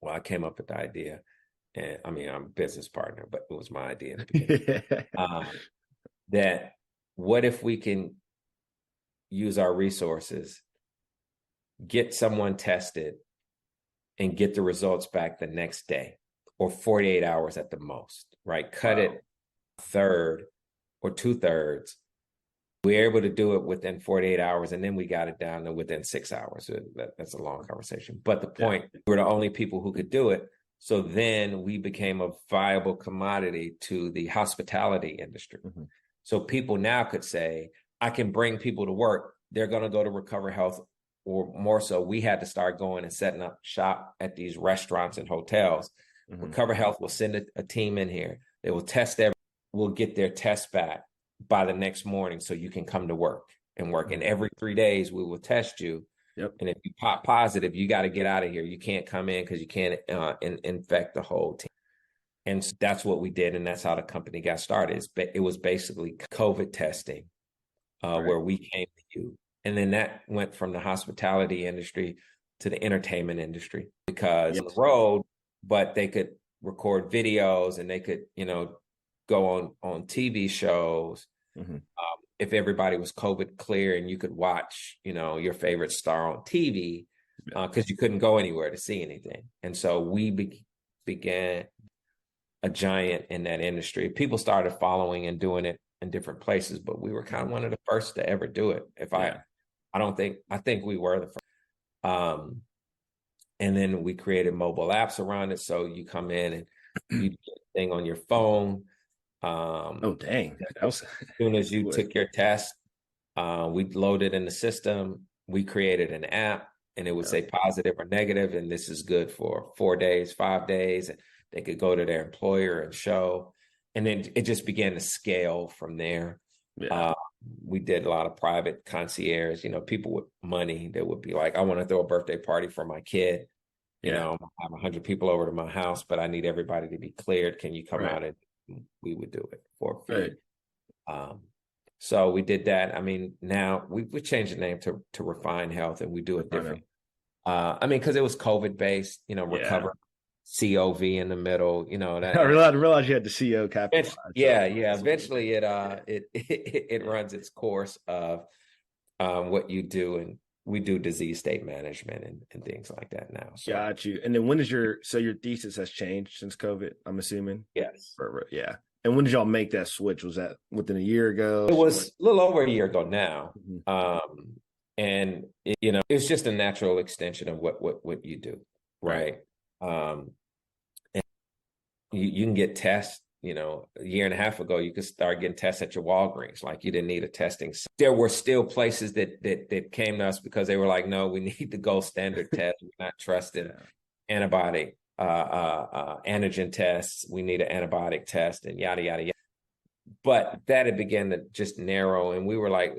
Speaker 2: Well, I came up with the idea, and I mean, I'm a business partner, but it was my idea in the beginning. That what if we can use our resources, get someone tested, and get the results back the next day or 48 hours at the most, right? Cut
Speaker 1: wow.
Speaker 2: it a third or 2/3. We're able to do it within 48 hours, and then we got it down to within 6 hours. That's a long conversation. But the
Speaker 1: Yeah.
Speaker 2: point, we were the only people who could do it. So then we became a viable commodity to the hospitality industry.
Speaker 1: Mhm.
Speaker 2: So people now could say, I can bring people to work. They're going to go to Recover Health, or more so, we had to start going and setting up shop at these restaurants and hotels.
Speaker 1: Mhm.
Speaker 2: Recover Health will send a team in here. They will test will get their test back by the next morning so you can come to work and work. And every 3 days, we will test you.
Speaker 1: Yep.
Speaker 2: And if you pop positive, you got to get out of here. You can't come in because you can't infect the whole team. And so that's what we did. And that's how the company got started. It was basically COVID testing,
Speaker 1: Right.
Speaker 2: where we came to you. And then that went from the hospitality industry to the entertainment industry, because on the road, but they could record videos and they could, go on TV shows.
Speaker 1: Mhm.
Speaker 2: If everybody was COVID clear and you could watch, your favorite star on TV,
Speaker 1: Yeah.
Speaker 2: because you couldn't go anywhere to see anything. And so we began a giant in that industry. People started following and doing it in different places, but we were kind of one of the first to ever do it.
Speaker 1: Yeah.
Speaker 2: I think we were the first. Um, and then we created mobile apps around it. So you come in and you do a thing on your phone.
Speaker 1: Oh, dang. That was
Speaker 2: As soon as you
Speaker 1: quick.
Speaker 2: took your test, we loaded in the system. We created an app, and it would
Speaker 1: Yeah.
Speaker 2: say positive or negative, and this is good for 4 days, 5 days. They could go to their employer and show, and then it just began to scale from there.
Speaker 1: Yeah.
Speaker 2: We did a lot of private concierge, people with money that would be like, I want to throw a birthday party for my kid.
Speaker 1: Yeah.
Speaker 2: I have 100 people over to my house, but I need everybody to be cleared. Can you come
Speaker 1: Right.
Speaker 2: out? And we would do it for a fee.
Speaker 1: Right.
Speaker 2: So we did that. I mean, now we changed the name to Refine Health, and we do it different. I mean, because it was COVID based, Recover, COV in the middle, that.
Speaker 1: I realized you had the CO capitalized.
Speaker 2: Yeah. Eventually, it runs its course of what you do, and we do disease state management and things like that now. So
Speaker 1: Got you. And then when is your thesis has changed since COVID, I'm assuming?
Speaker 2: yes.
Speaker 1: Yeah. And when did y'all make that switch? Was that within a year ago?
Speaker 2: It was a little over a year ago now.
Speaker 1: Mhm.
Speaker 2: And it's just a natural extension of what you do,
Speaker 1: Right.
Speaker 2: right? And you can get tests. A year and a half ago, you could start getting tests at your Walgreens. Like you didn't need a testing. There were still places that came to us because they were like, no, we need the gold standard test. We're not trusting antibiotic antigen tests. We need an antibiotic test and yada yada yada. But that had began to just narrow, and we were like,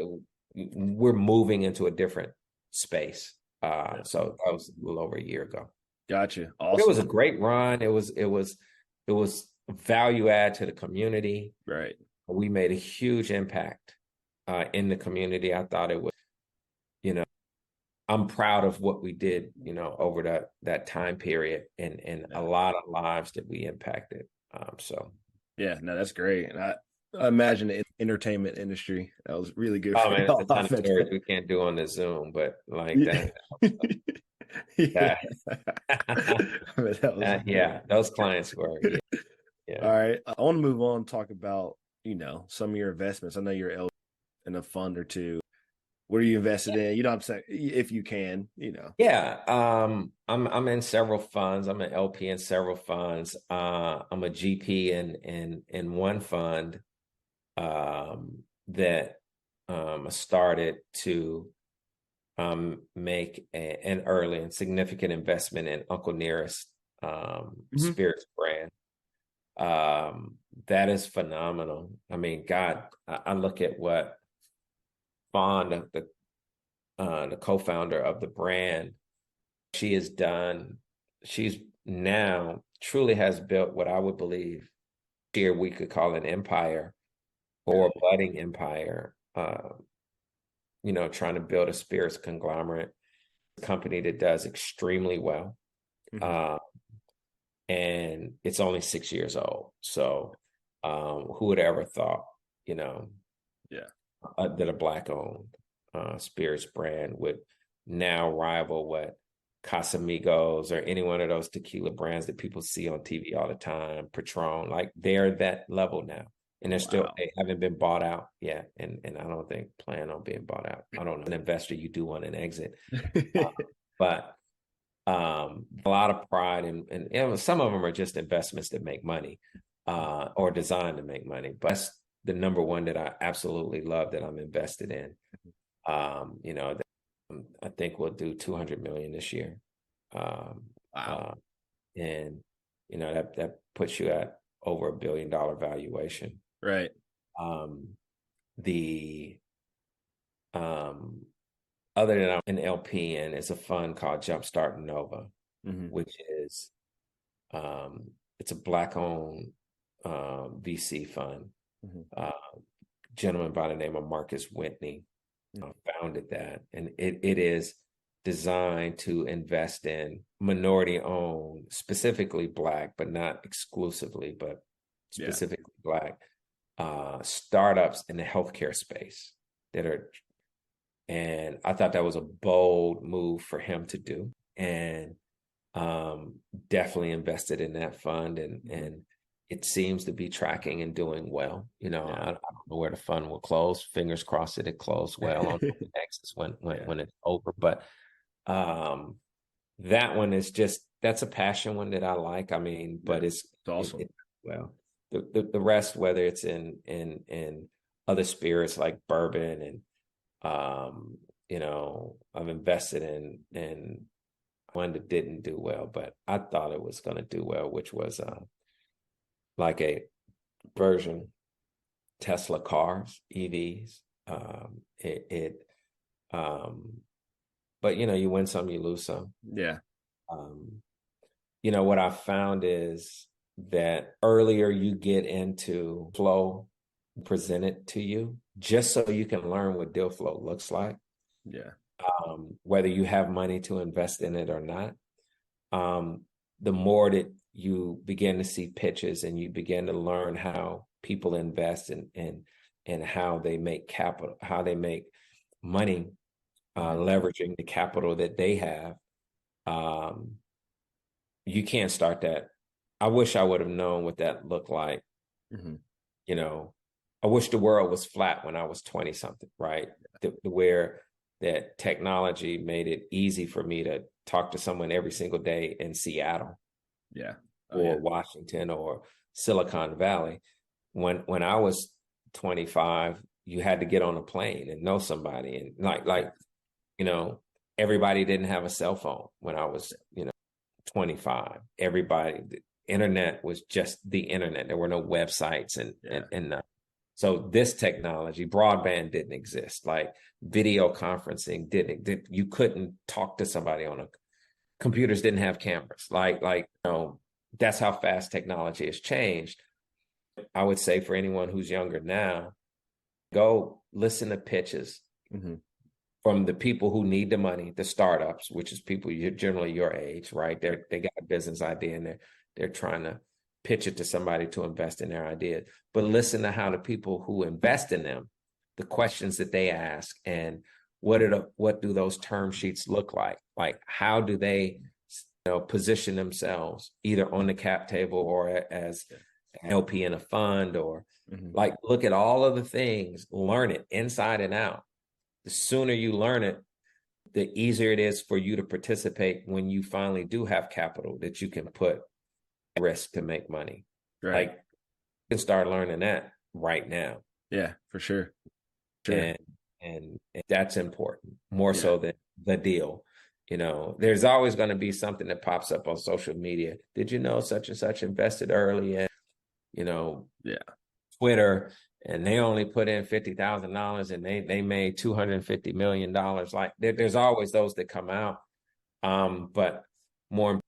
Speaker 2: we're moving into a different space. So that was a little over a year ago.
Speaker 1: Gotcha.
Speaker 2: But it was a
Speaker 1: Awesome.
Speaker 2: great run. It was value add to the community.
Speaker 1: Right.
Speaker 2: We made a huge impact in the community. I thought it was, I'm proud of what we did, over that time period, and a lot of lives that we impacted. So
Speaker 1: Yeah, no, that's great. And I imagine the entertainment industry, that was really good
Speaker 2: oh
Speaker 1: for
Speaker 2: man,
Speaker 1: y'all.
Speaker 2: it's a ton of stories we can't do on the Zoom, but like
Speaker 1: Yeah.
Speaker 2: that,
Speaker 1: Yeah.
Speaker 2: that,
Speaker 1: I mean, that was
Speaker 2: yeah, those clients were,
Speaker 1: all
Speaker 2: yeah.
Speaker 1: right. I want to move on and talk about, some of your investments. I know you're in a fund or two. What are you invested in? You know what I'm saying? If you can.
Speaker 2: Yeah, I'm in several funds. I'm an LP in several funds. I'm a GP in one fund that I started to make an early and significant investment in Uncle Nearest
Speaker 1: Hmm.
Speaker 2: spirits brand. That is phenomenal. I mean, God, I look at what Fawn, the co-founder of the brand, she has done. She's now truly has built what I would believe here we could call an empire or a budding empire. Trying to build a spirits conglomerate company that does extremely well.
Speaker 1: Hmm.
Speaker 2: Uh, and it's only 6 years old. So who would ever thought, you know,
Speaker 1: Yeah.
Speaker 2: that a black owned spirits brand would now rival what Casamigos or any one of those tequila brands that people see on TV all the time, Patron, like they're that level now. And
Speaker 1: Wow.
Speaker 2: they haven't been bought out yet. And I don't think plan on being bought out. I don't know. An investor, you do want an exit. But a lot of pride and some of them are just investments that make money or designed to make money. But that's the number one that I absolutely love that I'm invested in. That I think we'll do 200 million this year. Um,
Speaker 1: Wow.
Speaker 2: uh, and that puts you at over $1 billion valuation.
Speaker 1: Right.
Speaker 2: Um, the other than I'm an LP in is a fund called Jumpstart Nova,
Speaker 1: Hmm.
Speaker 2: which is it's a black owned VC fund.
Speaker 1: Hmm.
Speaker 2: Gentleman by the name of Marcus Whitney founded that, and it is designed to invest in minority owned, specifically black, but not exclusively, but
Speaker 1: Yeah.
Speaker 2: specifically black startups in the healthcare space and I thought that was a bold move for him to do, and definitely invested in that fund, and it seems to be tracking and doing well. I don't know where the fund will close. Fingers crossed that it closed well on
Speaker 1: Yeah.
Speaker 2: open exits when it's over. But that one is that's a passion one that I like. I mean, but
Speaker 1: It's awesome.
Speaker 2: well, the rest, whether it's in other spirits like bourbon and I've invested in one that didn't do well, but I thought it was going to do well, which was like a version Tesla cars, EVs. But you win some, you lose some.
Speaker 1: Yeah.
Speaker 2: Um, what I found is that earlier you get into flow presented to you, just so you can learn what deal flow looks like.
Speaker 1: Yeah.
Speaker 2: Whether you have money to invest in it or not. The more that you begin to see pitches and you begin to learn how people invest and how they make capital, how they make money, leveraging the capital that they have, you can't start that. I wish I would have known what that looked like.
Speaker 1: Hmm.
Speaker 2: I wish the world was flat when I was 20 something, right? Where that technology made it easy for me to talk to someone every single day in Seattle
Speaker 1: Yeah.
Speaker 2: or Washington or Silicon Valley. When I was 25, you had to get on a plane and know somebody, and like you know, everybody didn't have a cell phone when I was 25. Everybody, the internet was just the internet. There were no websites and so this technology, broadband didn't exist. Like video conferencing didn't. You couldn't talk to somebody on a computers didn't have cameras. That's how fast technology has changed. I would say for anyone who's younger now, go listen to pitches from the people who need the money, the startups, which is people generally your age, right? They got a business idea and they're trying to pitch it to somebody to invest in their idea. But listen to how the people who invest in them, the questions that they ask, and what do those term sheets look like? Like how do they position themselves either on the cap table or as an LP in a fund, or like look at all of the things, learn it inside and out. The sooner you learn it, the easier it is for you to participate when you finally do have capital that you can put at risk to make money.
Speaker 1: Right.
Speaker 2: Like you can start learning that right now.
Speaker 1: Yeah, for sure.
Speaker 2: And that's important, more so than the deal. There's always going to be something that pops up on social media. Did you know such and such invested early in, Twitter, and they only put in $50,000 and they made $250 million. Like there's always those that come out. But more,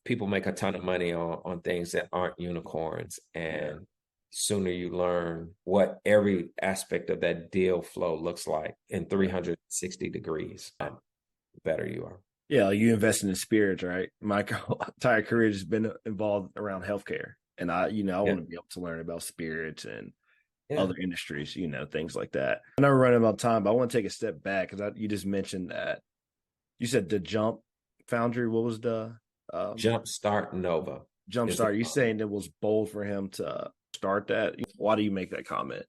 Speaker 2: people make a ton of money on things that aren't unicorns. And sooner you learn what every aspect of that deal flow looks like in 360 degrees, better you are.
Speaker 1: Yeah, you invest in spirits, right? My entire career has been involved around healthcare. And I want to be able to learn about spirits and other industries, things like that. I know we're running out of time, but I want to take a step back because you just mentioned that you said the Jump Foundry. What was the
Speaker 2: Jumpstart Nova?
Speaker 1: Jumpstart. You saying it was bold for him to start that? Why do you make that comment?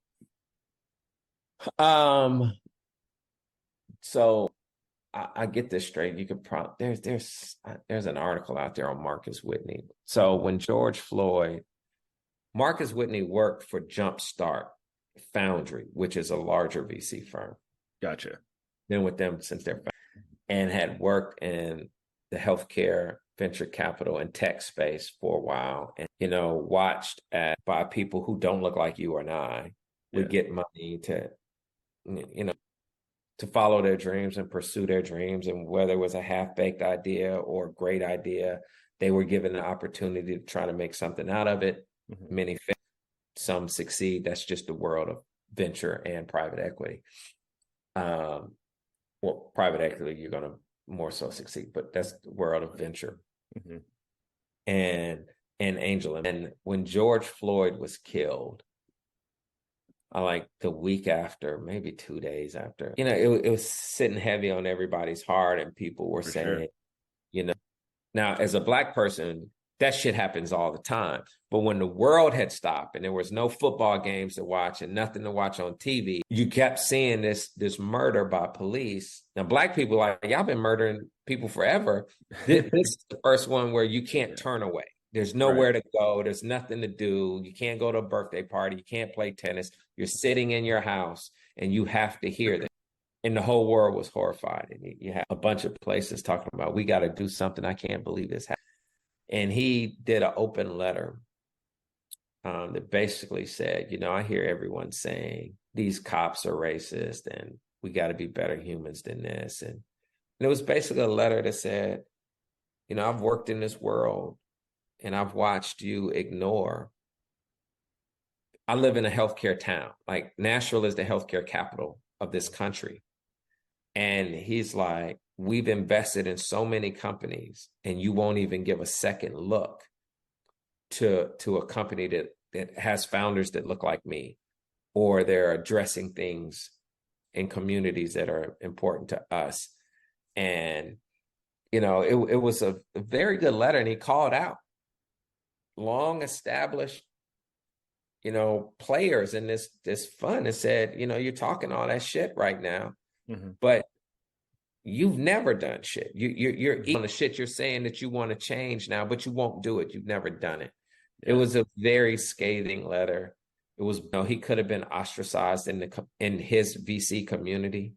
Speaker 2: So I get this straight. You could probably there's an article out there on Marcus Whitney. So when Marcus Whitney worked for Jumpstart Foundry, which is a larger VC firm.
Speaker 1: Gotcha.
Speaker 2: Been with them since they're founded, and had worked in the healthcare, venture capital, and tech space for a while, and watched by people who don't look like you and I would get money to to follow their dreams and pursue their dreams, and whether it was a half-baked idea or a great idea, they were given the opportunity to try to make something out of it. Many fail, some succeed. That's just the world of venture and private equity. Well, private equity, you're going to more so succeed, but that's the world of venture and angel. And when George Floyd was killed, like the week after, maybe 2 days after, it was sitting heavy on everybody's heart, and people were saying, now as a Black person, that shit happens all the time. But when the world had stopped and there was no football games to watch and nothing to watch on TV, you kept seeing this murder by police. Now, Black people y'all been murdering people forever. This is the first one where you can't turn away. There's nowhere to go. There's nothing to do. You can't go to a birthday party. You can't play tennis. You're sitting in your house and you have to hear that. And the whole world was horrified. And you have a bunch of places talking about, we got to do something. I can't believe this happened. And he did an open letter that basically said, I hear everyone saying these cops are racist and we got to be better humans than this. And it was basically a letter that said, I've worked in this world and I've watched you ignore. I live in a healthcare town. Like Nashville is the healthcare capital of this country. And he's like, we've invested in so many companies and you won't even give a second look to a company that has founders that look like me, or they're addressing things in communities that are important to us. And, it was a very good letter. And he called out long established, players in this fund and said, you're talking all that shit right now, but you've never done shit. You're on the shit you're saying that you want to change now, but you won't do it. You've never done it. It
Speaker 1: Yeah.
Speaker 2: was a very scathing letter. It was, he could have been ostracized in his VC community,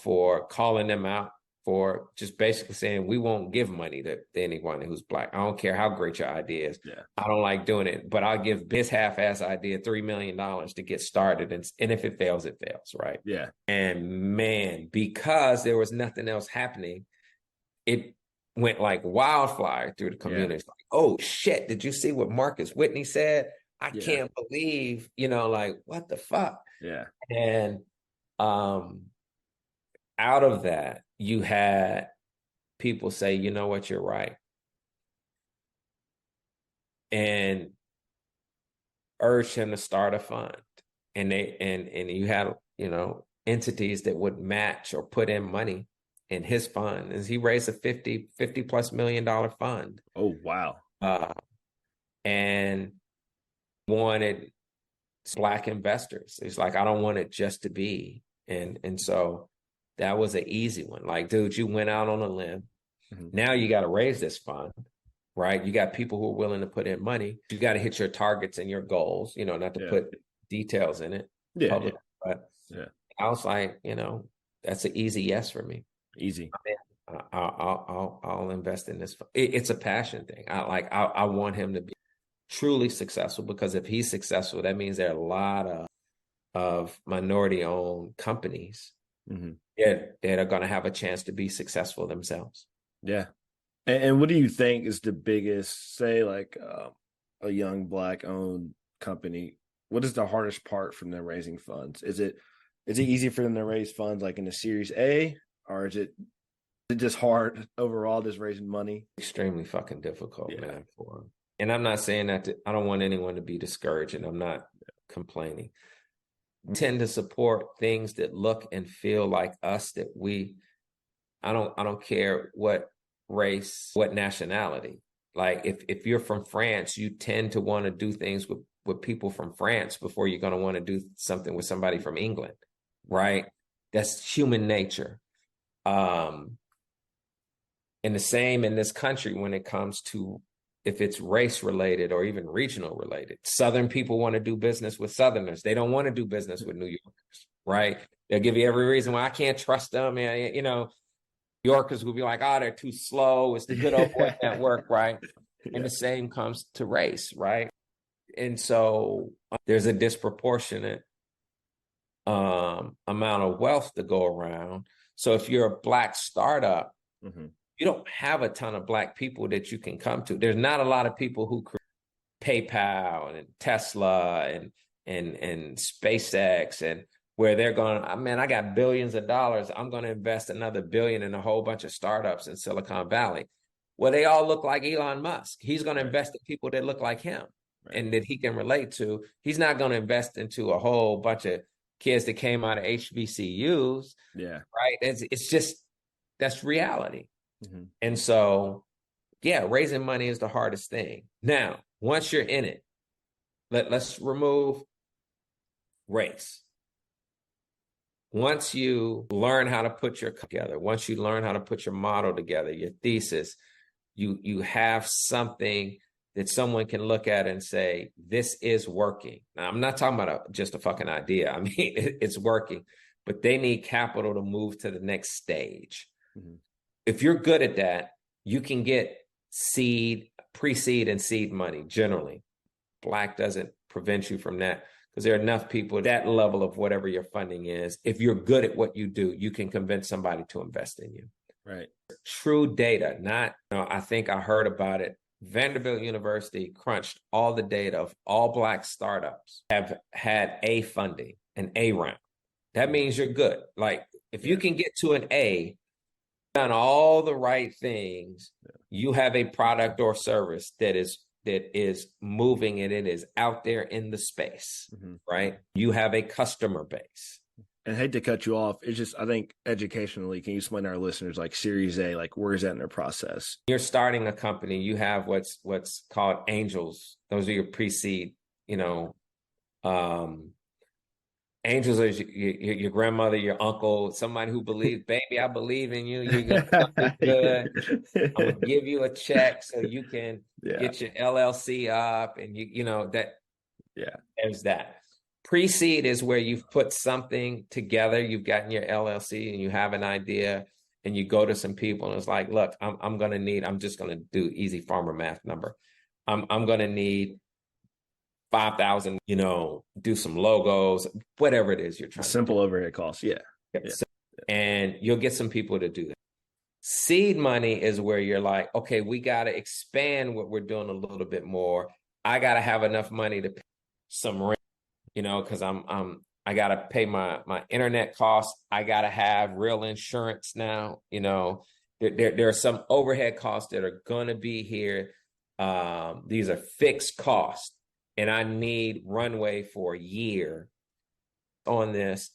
Speaker 2: for calling them out, for just basically saying, we won't give money to anyone who's Black. I don't care how great your idea is.
Speaker 1: Yeah.
Speaker 2: I don't like doing it, but I'll give this half-ass idea $3 million to get started. And if it fails, it fails, right?
Speaker 1: Yeah.
Speaker 2: And man, because there was nothing else happening, it went like wildfire through the community. It's like, oh shit, did you see what Marcus Whitney said? I can't believe, like, what the fuck?
Speaker 1: Yeah.
Speaker 2: And out of that, you had people say, you know what, you're right. And urged him to start a fund. And you had, entities that would match or put in money in his fund. And he raised a $50+ million fund.
Speaker 1: Oh, wow.
Speaker 2: And wanted Black investors. He's like, I don't want it just to be. And so that was an easy one. Like, dude, you went out on a limb. Mm-hmm. Now you got to raise this fund, right? You got people who are willing to put in money. You got to hit your targets and your goals, not to put details in it. Public, but I was like, that's an easy yes for me.
Speaker 1: Easy.
Speaker 2: I mean, I'll invest in this. It's a passion thing. I want him to be truly successful, because if he's successful, that means there are a lot of minority-owned companies that are going to have a chance to be successful themselves.
Speaker 1: Yeah. And what do you think is the biggest, say, like a young Black-owned company? What is the hardest part from them raising funds? Is it easy for them to raise funds like in a Series A, or is it just hard overall, just raising money?
Speaker 2: Extremely fucking difficult, man. For them. And I'm not saying that I don't want anyone to be discouraged, and I'm not complaining. We tend to support things that look and feel like us, that I don't care what race, what nationality. Like if you're from France, you tend to want to do things with people from France before you're going to want to do something with somebody from England, right? That's human nature. And the same in this country when it comes to, if it's race related or even regional related. Southern people want to do business with Southerners. They don't want to do business with New Yorkers, right? They'll give you every reason why I can't trust them. And, New Yorkers will be like, oh, they're too slow. It's the good old boy network, right? And the same comes to race, right? And so there's a disproportionate amount of wealth to go around. So if you're a Black startup, you don't have a ton of Black people that you can come to. There's not a lot of people who create PayPal and Tesla and SpaceX, and where they're going, I got billions of dollars. I'm going to invest another billion in a whole bunch of startups in Silicon Valley. Well, they all look like Elon Musk. He's going to invest in people that look like him and that he can relate to. He's not going to invest into a whole bunch of kids that came out of HBCUs. Yeah. Right. It's just, that's reality. And so, raising money is the hardest thing. Now, once you're in it, let's remove race. Once you learn how to put your together, once you learn how to put your model together, your thesis, you have something that someone can look at and say, this is working. Now, I'm not talking about just a fucking idea. I mean, it's working, but they need capital to move to the next stage. If you're good at that, you can get seed, pre-seed and seed money generally. Black doesn't prevent you from that, because there are enough people at that level of whatever your funding is. If you're good at what you do, you can convince somebody to invest in you. Right. True data, not, I think I heard about it. Vanderbilt University crunched all the data of all Black startups have had A funding, an A round. That means you're good. Like if you can get to an A, done all the right things, you have a product or service that is moving and it is out there in the space, right? You have a customer base.
Speaker 1: And I hate to cut you off. It's just, I think educationally, can you explain to our listeners, like Series A, like where is that in their process?
Speaker 2: You're starting a company, you have what's called angels. Those are your pre-seed, angels are your grandmother, your uncle, somebody who believes, baby, I believe in you. You're gonna do good. I'm gonna give you a check so you can
Speaker 1: Yeah.
Speaker 2: get your LLC up, and you know that.
Speaker 1: Yeah.
Speaker 2: There's that. Pre-seed is where you've put something together. You've gotten your LLC and you have an idea, and you go to some people and it's like, look, I'm gonna need. I'm just gonna do easy farmer math number. I'm gonna need 5,000. You know, do some logos, whatever it is you're trying to do.
Speaker 1: Simple overhead costs. Yeah.
Speaker 2: Yep.
Speaker 1: Yeah.
Speaker 2: And you'll get some people to do that. Seed money is where you're like, okay, we got to expand what we're doing a little bit more. I got to have enough money to pay some rent, you know, because I got to pay my internet costs. I got to have real insurance now. You know, there are some overhead costs that are going to be here. These are fixed costs, and I need runway for a year on this.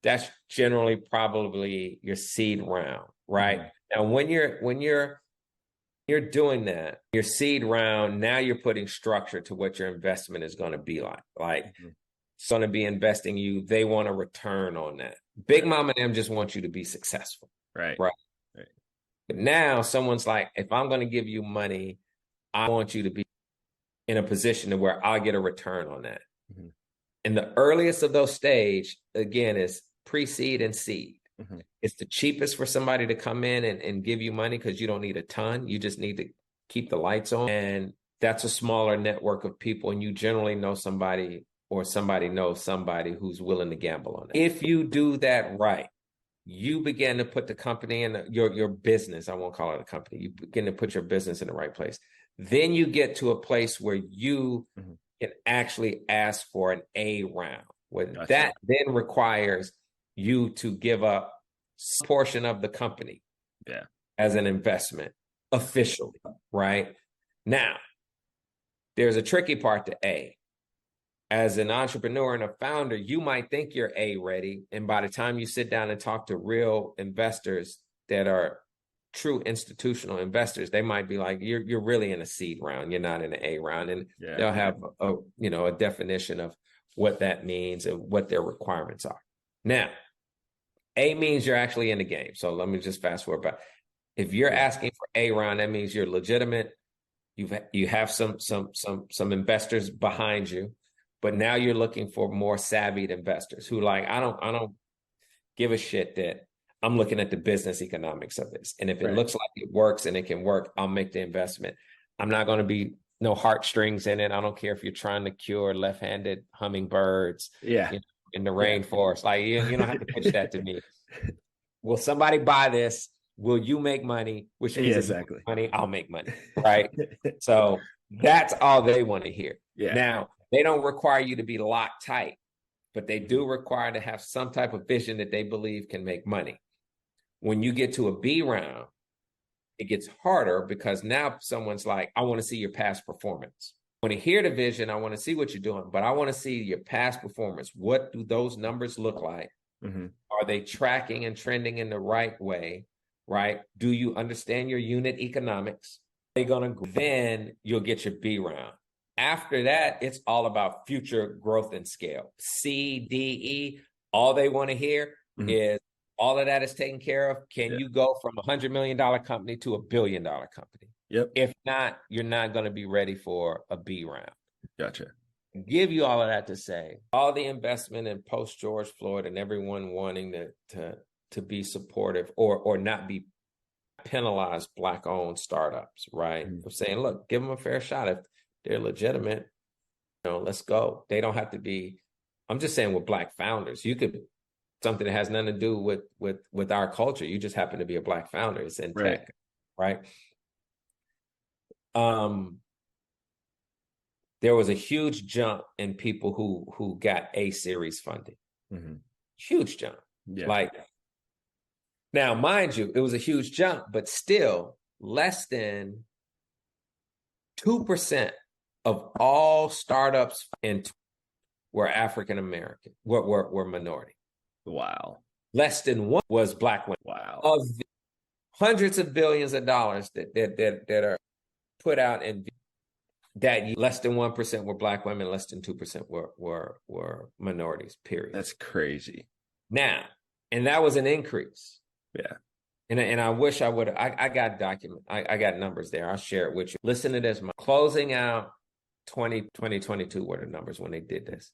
Speaker 2: That's generally probably your seed round, right? Mm-hmm. Now, when you're doing that, your seed round, now you're putting structure to what your investment is going to be like. Like, it's going to be investing you. They want a return on that. Big Mama and them just want you to be successful.
Speaker 1: Right.
Speaker 2: But now someone's like, if I'm going to give you money, I want you to be in a position to where I'll get a return on that. Mm-hmm. And the earliest of those stage, again, is pre-seed and seed. Mm-hmm. It's the cheapest for somebody to come in and give you money because you don't need a ton. You just need to keep the lights on. And that's a smaller network of people. And you generally know somebody, or somebody knows somebody who's willing to gamble on it. If you do that right, you begin to put the company in your business. I won't call it a company. You begin to put your business in the right place. Then you get to a place where you mm-hmm. can actually ask for an A round. That then requires you to give up some portion of the company as an investment officially, right? Now, there's a tricky part to A. As an entrepreneur and a founder, you might think you're A ready. And by the time you sit down and talk to real investors that are true institutional investors, they might be like, you're really in a seed round. You're not in an A round. And they'll have a definition of what that means and what their requirements are. Now, A means you're actually in the game. So let me just fast forward back. If you're asking for A round, that means you're legitimate. You have some investors behind you, but now you're looking for more savvied investors who like, I don't give a shit that I'm looking at the business economics of this. And if it looks like it works and it can work, I'll make the investment. I'm not going to be no heartstrings in it. I don't care if you're trying to cure left-handed hummingbirds in the rainforest. Like you don't have to pitch that to me. Will somebody buy this? Will you make money? Which means exactly money, I'll make money. Right. So that's all they want to hear. Yeah. Now, they don't require you to be locked tight, but they do require to have some type of vision that they believe can make money. When you get to a B round, it gets harder because now someone's like, I want to see your past performance. I want to hear the vision. I want to see what you're doing, but I want to see your past performance. What do those numbers look like? Mm-hmm. Are they tracking and trending in the right way? Right? Do you understand your unit economics? Then you'll get your B round. After that, it's all about future growth and scale. C, D, E, all they want to hear is all of that is taken care of. Can you go from $100 million company to $1 billion company? Yep. If not, you're not going to be ready for a B round.
Speaker 1: Gotcha.
Speaker 2: Give you all of that to say, all the investment in post George Floyd and everyone wanting to be supportive or not be penalized Black-owned startups, right? Mm-hmm. Of saying, look, give them a fair shot. If they're legitimate, let's go. They don't have to be, I'm just saying with Black founders, you could, something that has nothing to do with our culture. You just happen to be a Black founder. It's in tech, right? There was a huge jump in people who got A series funding. Mm-hmm. Huge jump. Yeah. Like, now, mind you, it was a huge jump, but still less than 2% of all startups were African American, were minority.
Speaker 1: Wow.
Speaker 2: Less than 1% was Black women.
Speaker 1: Wow.
Speaker 2: Of the hundreds of billions of dollars that are put out in that less than 1% were Black women, less than 2% were minorities, period.
Speaker 1: That's crazy.
Speaker 2: Now, and that was an increase.
Speaker 1: Yeah.
Speaker 2: And I wish I would have, I got I got numbers there. I'll share it with you. Listen to this. Closing out 2022 were the numbers when they did this.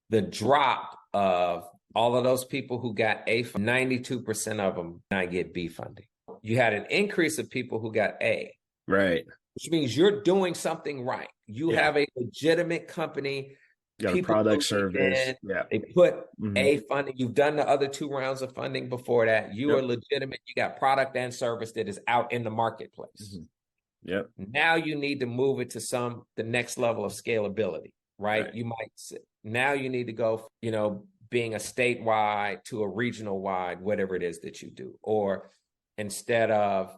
Speaker 2: The drop of all of those people who got A, 92% of them not get B funding. You had an increase of people who got A.
Speaker 1: Right.
Speaker 2: Which means you're doing something right. You have a legitimate company.
Speaker 1: You got a product, service.
Speaker 2: They put A funding. You've done the other 2 rounds of funding before that. You are legitimate. You got product and service that is out in the marketplace.
Speaker 1: Yep.
Speaker 2: Now you need to move it to the next level of scalability, right? You might now you need to go, being a statewide to a regional wide, whatever it is that you do, or instead of,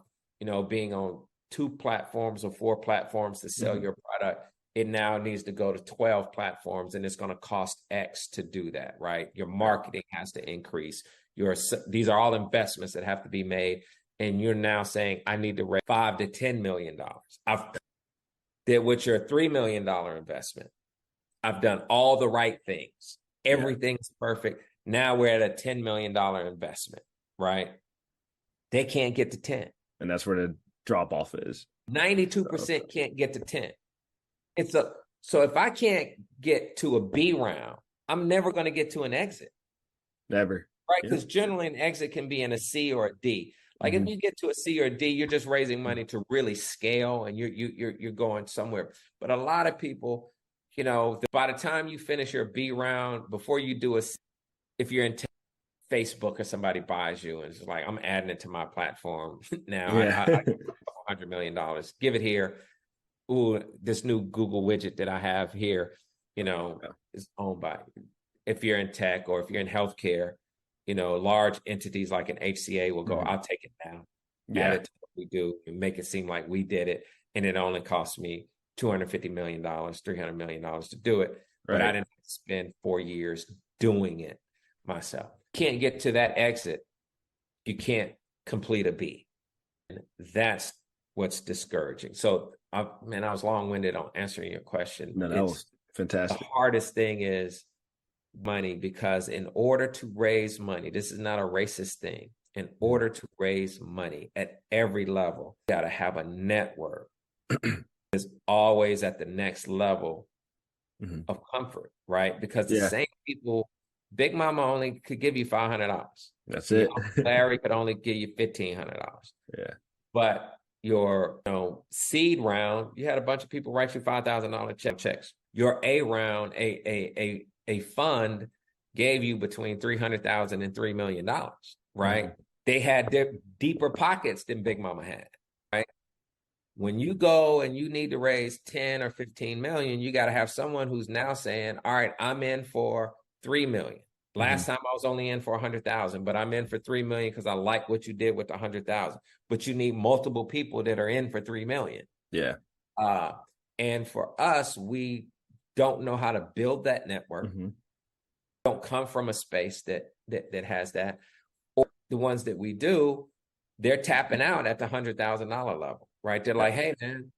Speaker 2: being on 2 platforms or 4 platforms to sell your product, it now needs to go to 12 platforms, and it's going to cost X to do that, right? Your marketing has to increase. These are all investments that have to be made. And you're now saying, I need to raise $5 to $10 million. I've did with your $3 million investment. I've done all the right things. Everything's perfect. Now we're at a $10 million investment, right? They can't get to 10.
Speaker 1: And that's where the drop off is.
Speaker 2: 92% can't get to 10. So if I can't get to a B round, I'm never going to get to an exit.
Speaker 1: Never.
Speaker 2: Right? Because generally an exit can be in a C or a D. Like if you get to a C or a D, you're just raising money to really scale, and you're going somewhere. But a lot of people, by the time you finish your B round, before you do if you're in Facebook or somebody buys you and it's like, I'm adding it to my platform now. I $100 million. Give it here. Ooh, this new Google widget that I have here, is owned by. If you're in tech or if you're in healthcare, large entities like an HCA will go, I'll take it now, add it to what we do, and make it seem like we did it. And it only cost me $250 million, $300 million to do it. But I didn't spend 4 years doing it myself. Can't get to that exit. You can't complete a B. And that's what's discouraging. So, I was long-winded on answering your question.
Speaker 1: No, that was fantastic.
Speaker 2: The hardest thing is money, because in order to raise money, this is not a racist thing. In order to raise money at every level, you got to have a network that's always at the next level of comfort, right? Because the same people, Big Mama only could give you $500.
Speaker 1: That's it.
Speaker 2: Larry could only give you $1,500.
Speaker 1: Yeah.
Speaker 2: But your seed round, you had a bunch of people write you $5,000 checks. Your A round, a fund gave you between $300,000 and $3 million, right? They had deeper pockets than Big Mama had, right? When you go and you need to raise 10 or 15 million, you got to have someone who's now saying, all right, I'm in for 3 million. Last time I was only in for 100,000, but I'm in for 3 million because I like what you did with the 100,000. But you need multiple people that are in for 3 million.
Speaker 1: Yeah.
Speaker 2: And for us, we don't know how to build that network. Don't come from a space that has that. Or the ones that we do, they're tapping out at the $100,000 level, right? They're like, hey, man,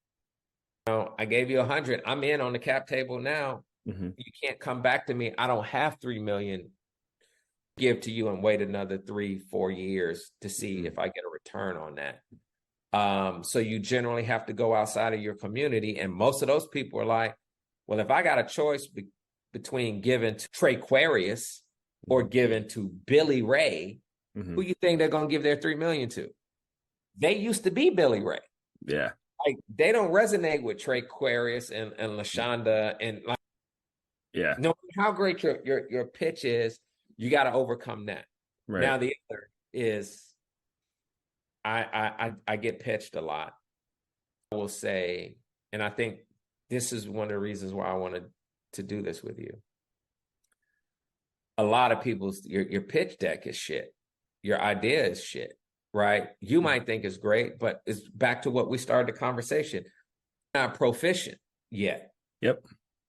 Speaker 2: I gave you 100. I'm in on the cap table now. You can't come back to me. I don't have 3 million give to you and wait another 3-4 years to see if I get a return on that. So you generally have to go outside of your community. And most of those people are like, well, if I got a choice between giving to Traquarius or giving to Billy Ray, who you think they're going to give their 3 million to? They used to be Billy Ray.
Speaker 1: Yeah.
Speaker 2: Like they don't resonate with Traquarius and LaShonda and like, no matter how great your pitch is, you got to overcome that. Right. Now the other is I get pitched a lot. I will say, and I think this is one of the reasons why I wanted to do this with you. A lot of people's your pitch deck is shit. Your idea is shit, right? You might think it's great, but it's back to what we started the conversation. You're not proficient yet.
Speaker 1: Yep.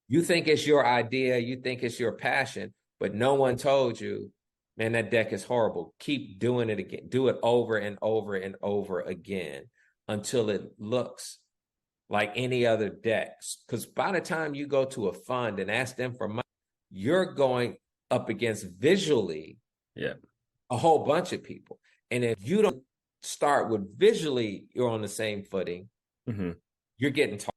Speaker 2: You think it's your idea, you think it's your passion, but no one told you, man, that deck is horrible. Keep doing it again. Do it over and over and over again until it looks like any other decks. Because by the time you go to a fund and ask them for money, you're going up against visually
Speaker 1: Yeah.
Speaker 2: a whole bunch of people. And if you don't start with visually, you're on the same footing, you're getting taught.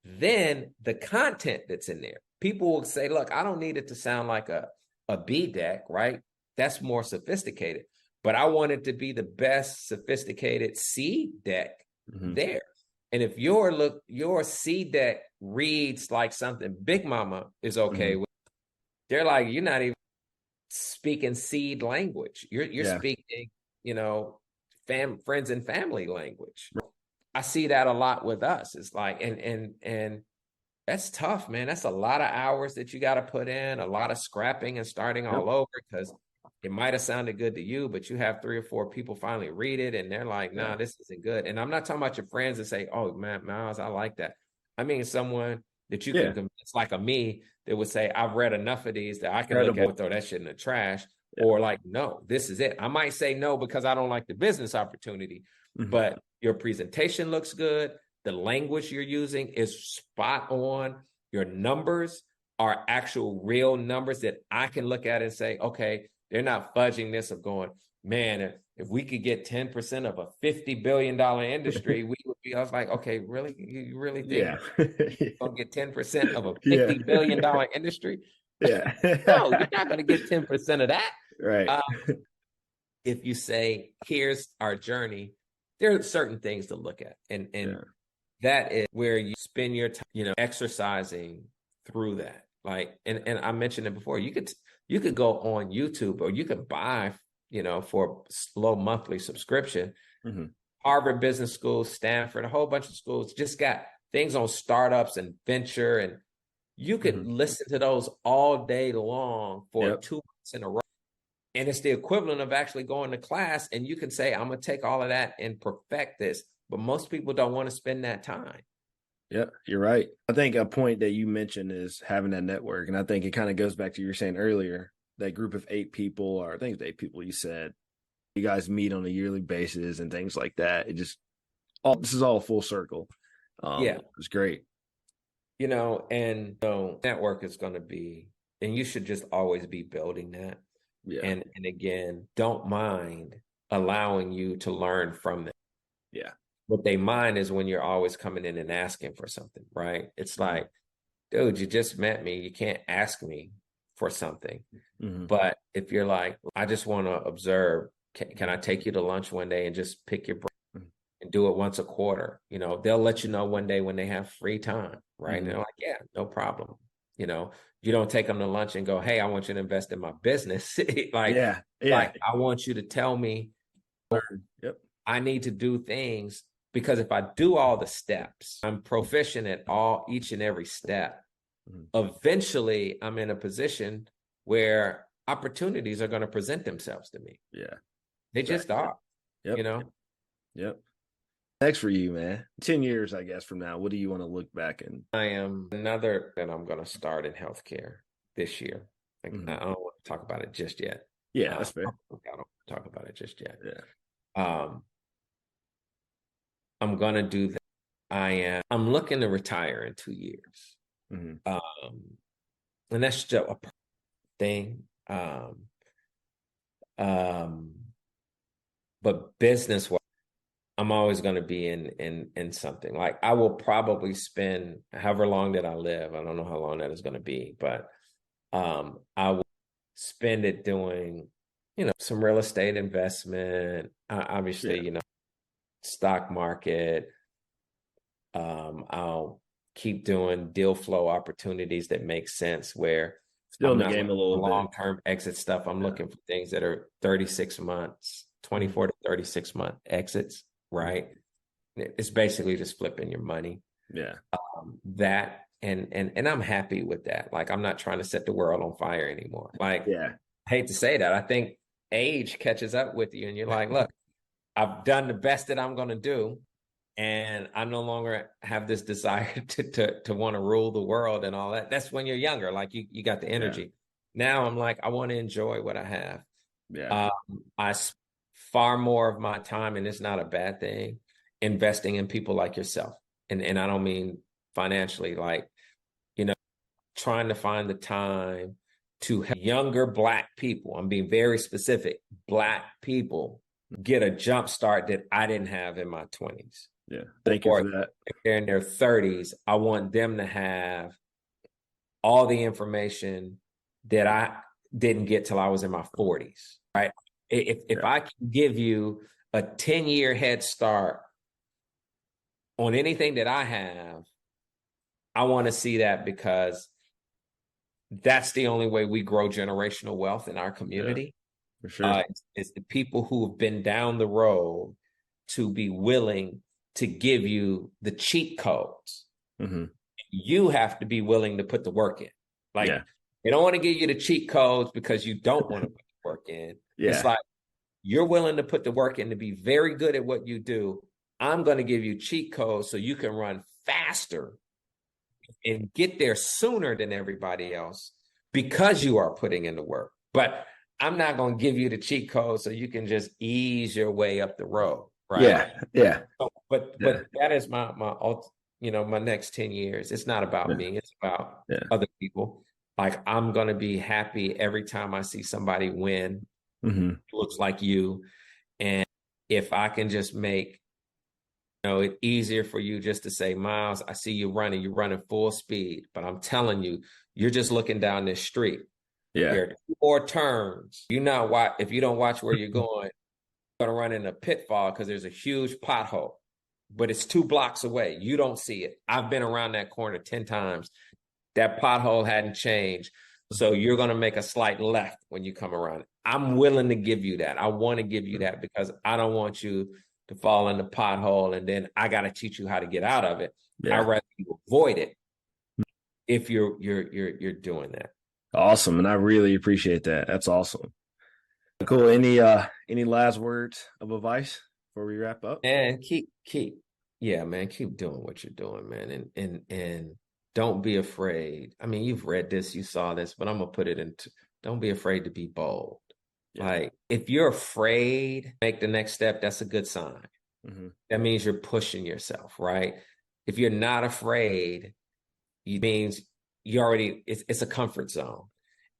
Speaker 2: Then the content that's in there, people will say, look, I don't need it to sound like a B deck, right? That's more sophisticated. But I want it to be the best sophisticated C deck there. And if your C deck reads like something Big Mama is okay with, they're like, you're not even speaking seed language. You're speaking, friends and family language. I see that a lot with us. It's like, and that's tough, man. That's a lot of hours that you got to put in, a lot of scrapping and starting all over, because it might have sounded good to you, but you have 3 or 4 people finally read it and they're like, nah, this isn't good. And I'm not talking about your friends that say, oh man, Miles, I like that. I mean, someone that you can convince, like a me, that would say, I've read enough of these that I can look at and throw that shit in the trash. Or like, no, this is it. I might say no because I don't like the business opportunity, but your presentation looks good. The language you're using is spot on. Your numbers are actual real numbers that I can look at and say, okay, they're not fudging this of going, man, if we could get 10% of a $50 billion industry, we would be, I was like, okay, really? You really think you're going to get 10% of a $50 billion industry?
Speaker 1: Yeah.
Speaker 2: No, you're not going to get 10% of that.
Speaker 1: Right.
Speaker 2: If you say, here's our journey, there are certain things to look at. And that is where you spend your time, exercising through that. Like, and I mentioned it before, you could go on YouTube, or you could buy, for a low monthly subscription. Harvard Business School, Stanford, a whole bunch of schools just got things on startups and venture, and you could listen to those all day long for 2 months in a row. And it's the equivalent of actually going to class, and you can say, I'm going to take all of that and perfect this. But most people don't want to spend that time.
Speaker 1: Yeah, you're right. I think a point that you mentioned is having that network. And I think it kind of goes back to you were saying earlier, that group of 8 people, or I think it's 8 people you said, you guys meet on a yearly basis and things like that. It just, this is all full circle. It's great.
Speaker 2: And so network is going to be, and you should just always be building that. Yeah. And again, don't mind allowing you to learn from them.
Speaker 1: Yeah.
Speaker 2: What they mind is when you're always coming in and asking for something, right? It's like, dude, you just met me. You can't ask me for something. But if you're like, I just want to observe, can I take you to lunch one day and just pick your brain and do it once a quarter? They'll let you know one day when they have free time, right? And they're like, yeah, no problem. You don't take them to lunch and go, hey, I want you to invest in my business. Like, I want you to tell me, I need to do things, because if I do all the steps, I'm proficient at each and every step. Eventually, I'm in a position where opportunities are going to present themselves to me.
Speaker 1: Yeah.
Speaker 2: They just are,
Speaker 1: Yep. Next for you, man. 10 years, I guess, from now, what do you want to look back and?
Speaker 2: I am that I'm going to start in healthcare this year. I don't want to talk about it just yet.
Speaker 1: Yeah, that's fair.
Speaker 2: I don't talk about it just yet.
Speaker 1: Yeah.
Speaker 2: I'm going to do that. I'm looking to retire in 2 years. And that's just a thing. But business-wise, I'm always going to be in something. Like, I will probably spend however long that I live. I don't know how long that is going to be, but I will spend it doing, some real estate investment. Obviously, stock market. I'll keep doing deal flow opportunities that make sense, where
Speaker 1: still in the game a little bit.
Speaker 2: Long-term exit stuff. I'm looking for things that are 36 months, 24 to 36 month exits, right? It's basically just flipping your money.
Speaker 1: Yeah.
Speaker 2: That and I'm happy with that. Like, I'm not trying to set the world on fire anymore. Like, I hate to say that. I think age catches up with you, and you're like, look, I've done the best that I'm going to do, and I no longer have this desire to want to rule the world and all that. That's when you're younger. Like, you got the energy. Now I'm like, I want to enjoy what I have.
Speaker 1: Yeah.
Speaker 2: I far more of my time, and it's not a bad thing, investing in people like yourself. and I don't mean financially, like, you know, trying to find the time to help younger Black people, I'm being very specific, Black people get a jump start that I didn't have in my 20s.
Speaker 1: Yeah. Thank you
Speaker 2: Or
Speaker 1: for that.
Speaker 2: if they're in their 30s, I want them to have all the information that I didn't get till I was in my 40s, right? If I can give you a 10-year head start on anything that I have, I want to see that, because that's the only way we grow generational wealth in our community.
Speaker 1: For sure.
Speaker 2: Is the people who have been down the road to be willing to give you the cheat codes.
Speaker 1: Mm-hmm.
Speaker 2: You have to be willing to put the work in. Like, they don't want to give you the cheat codes because you don't want to put the work in. It's like, you're willing to put the work in to be very good at what you do. I'm going to give you cheat codes so you can run faster and get there sooner than everybody else because you are putting in the work. But I'm not going to give you the cheat code so you can just ease your way up the road, right?
Speaker 1: Yeah.
Speaker 2: So, but that is my my next 10 years. It's not about me. It's about other people. Like, I'm going to be happy every time I see somebody win.
Speaker 1: Mm-hmm.
Speaker 2: Looks like you. And if I can just make it easier for you just to say, Miles, I see you're running full speed, but I'm telling you, you're just looking down this street.
Speaker 1: Yeah.
Speaker 2: There are 2 more turns. If you don't watch where you're going, you're going to run in a pitfall because there's a huge pothole, but it's 2 blocks away. You don't see it. I've been around that corner 10 times. That pothole hadn't changed. So you're going to make a slight left when you come around. I'm willing to give you that. I want to give you that because I don't want you to fall in the pothole and then I got to teach you how to get out of it. I'd rather you avoid it if you're doing that.
Speaker 1: Awesome. And I really appreciate that. That's awesome. Cool. Any last words of advice before we wrap up?
Speaker 2: And keep doing what you're doing, man. And don't be afraid. I mean, you've read this, you saw this, but I'm gonna put it into, don't be afraid to be bold. Like, if you're afraid, make the next step, that's a good sign. Mm-hmm. That means you're pushing yourself, right? If you're not afraid, it means it's a comfort zone.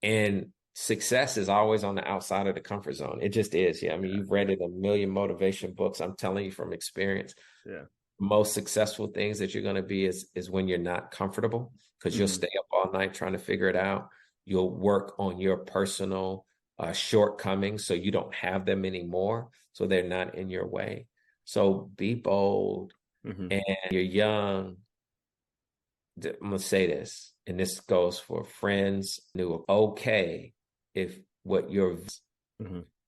Speaker 2: And success is always on the outside of the comfort zone. It just is. Yeah. I mean, you've read it a million motivation books. I'm telling you from experience. Yeah. Most successful things that you're going to be is when you're not comfortable, because you'll stay up all night trying to figure it out. You'll work on your personal shortcomings so you don't have them anymore, so they're not in your way. So be bold. And you're young. I'm going to say this, and this goes for friends who are okay if what you're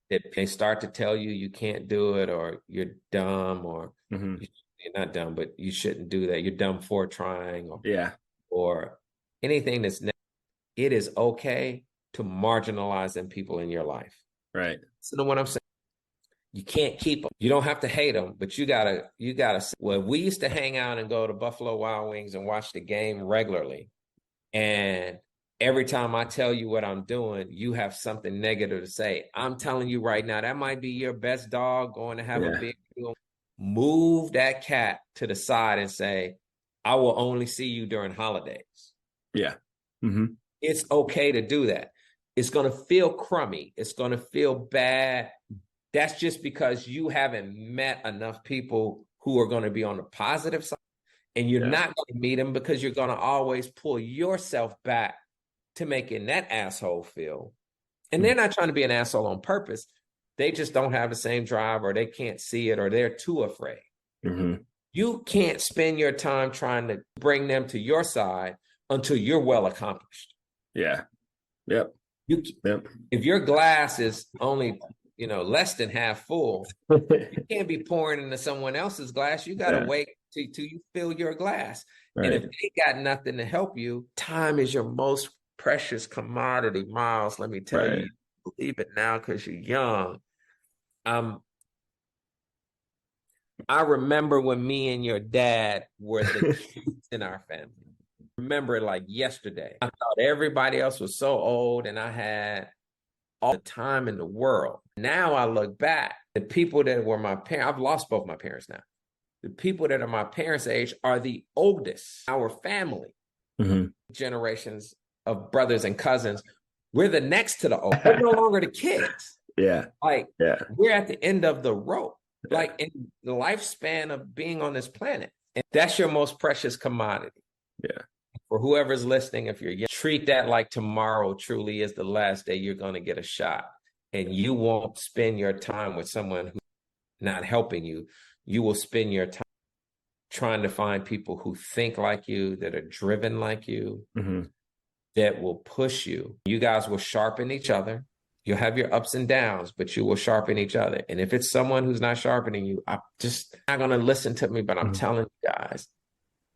Speaker 2: if they start to tell you can't do it, or you're dumb, or you're not dumb, but you shouldn't do that. You're dumb for trying, or anything that's it is okay to marginalize them people in your life. Right. So what I'm saying, you can't keep them. You don't have to hate them, but you gotta. Well, we used to hang out and go to Buffalo Wild Wings and watch the game regularly, and every time I tell you what I'm doing, you have something negative to say. I'm telling you right now, that might be your best dog going to have a big deal. Move that cat to the side and say, I will only see you during holidays. Yeah. Mm-hmm. It's okay to do that. It's going to feel crummy. It's going to feel bad. That's just because you haven't met enough people who are going to be on the positive side. And you're not going to meet them because you're going to always pull yourself back to making that asshole feel. And they're not trying to be an asshole on purpose. They just don't have the same drive, or they can't see it, or they're too afraid. Mm-hmm. You can't spend your time trying to bring them to your side until you're well accomplished. Yeah. Yep. If your glass is only, less than half full, you can't be pouring into someone else's glass. You got to wait till you fill your glass. Right. And if they got nothing to help you, time is your most precious commodity, Miles. Let me tell you, believe it now because you're young. I remember when me and your dad were the kids in our family. Remember it like yesterday. I thought everybody else was so old and I had all the time in the world. Now I look back, the people that were my parents, I've lost both my parents now. The people that are my parents' age are the oldest. Our family, generations of brothers and cousins, we're the next to the old. We're no longer the kids.
Speaker 1: Yeah.
Speaker 2: Like,
Speaker 1: Yeah.
Speaker 2: we're at the end of the rope,
Speaker 1: Yeah.
Speaker 2: like in the lifespan of being on this planet. And that's your most precious commodity.
Speaker 1: Yeah.
Speaker 2: For whoever's listening, if you're young, treat that like tomorrow truly is the last day you're going to get a shot. And you won't spend your time with someone who's not helping you. You will spend your time trying to find people who think like you, that are driven like you, that will push you. You guys will sharpen each other. You'll have your ups and downs, but you will sharpen each other. And if it's someone who's not sharpening you, I'm just not going to listen to me, but I'm telling you guys,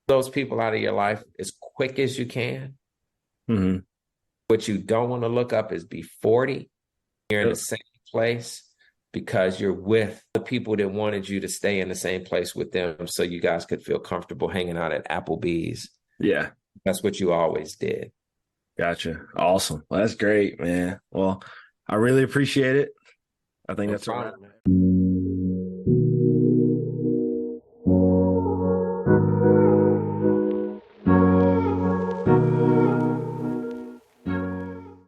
Speaker 2: those people out of your life as quick as you can. What you don't want to look up is be 40. You're in the same place because you're with the people that wanted you to stay in the same place with them so you guys could feel comfortable hanging out at Applebee's.
Speaker 1: Yeah.
Speaker 2: That's what you always did.
Speaker 1: Gotcha. Awesome. Well, that's great, man. Well, I really appreciate it. I think that's all right.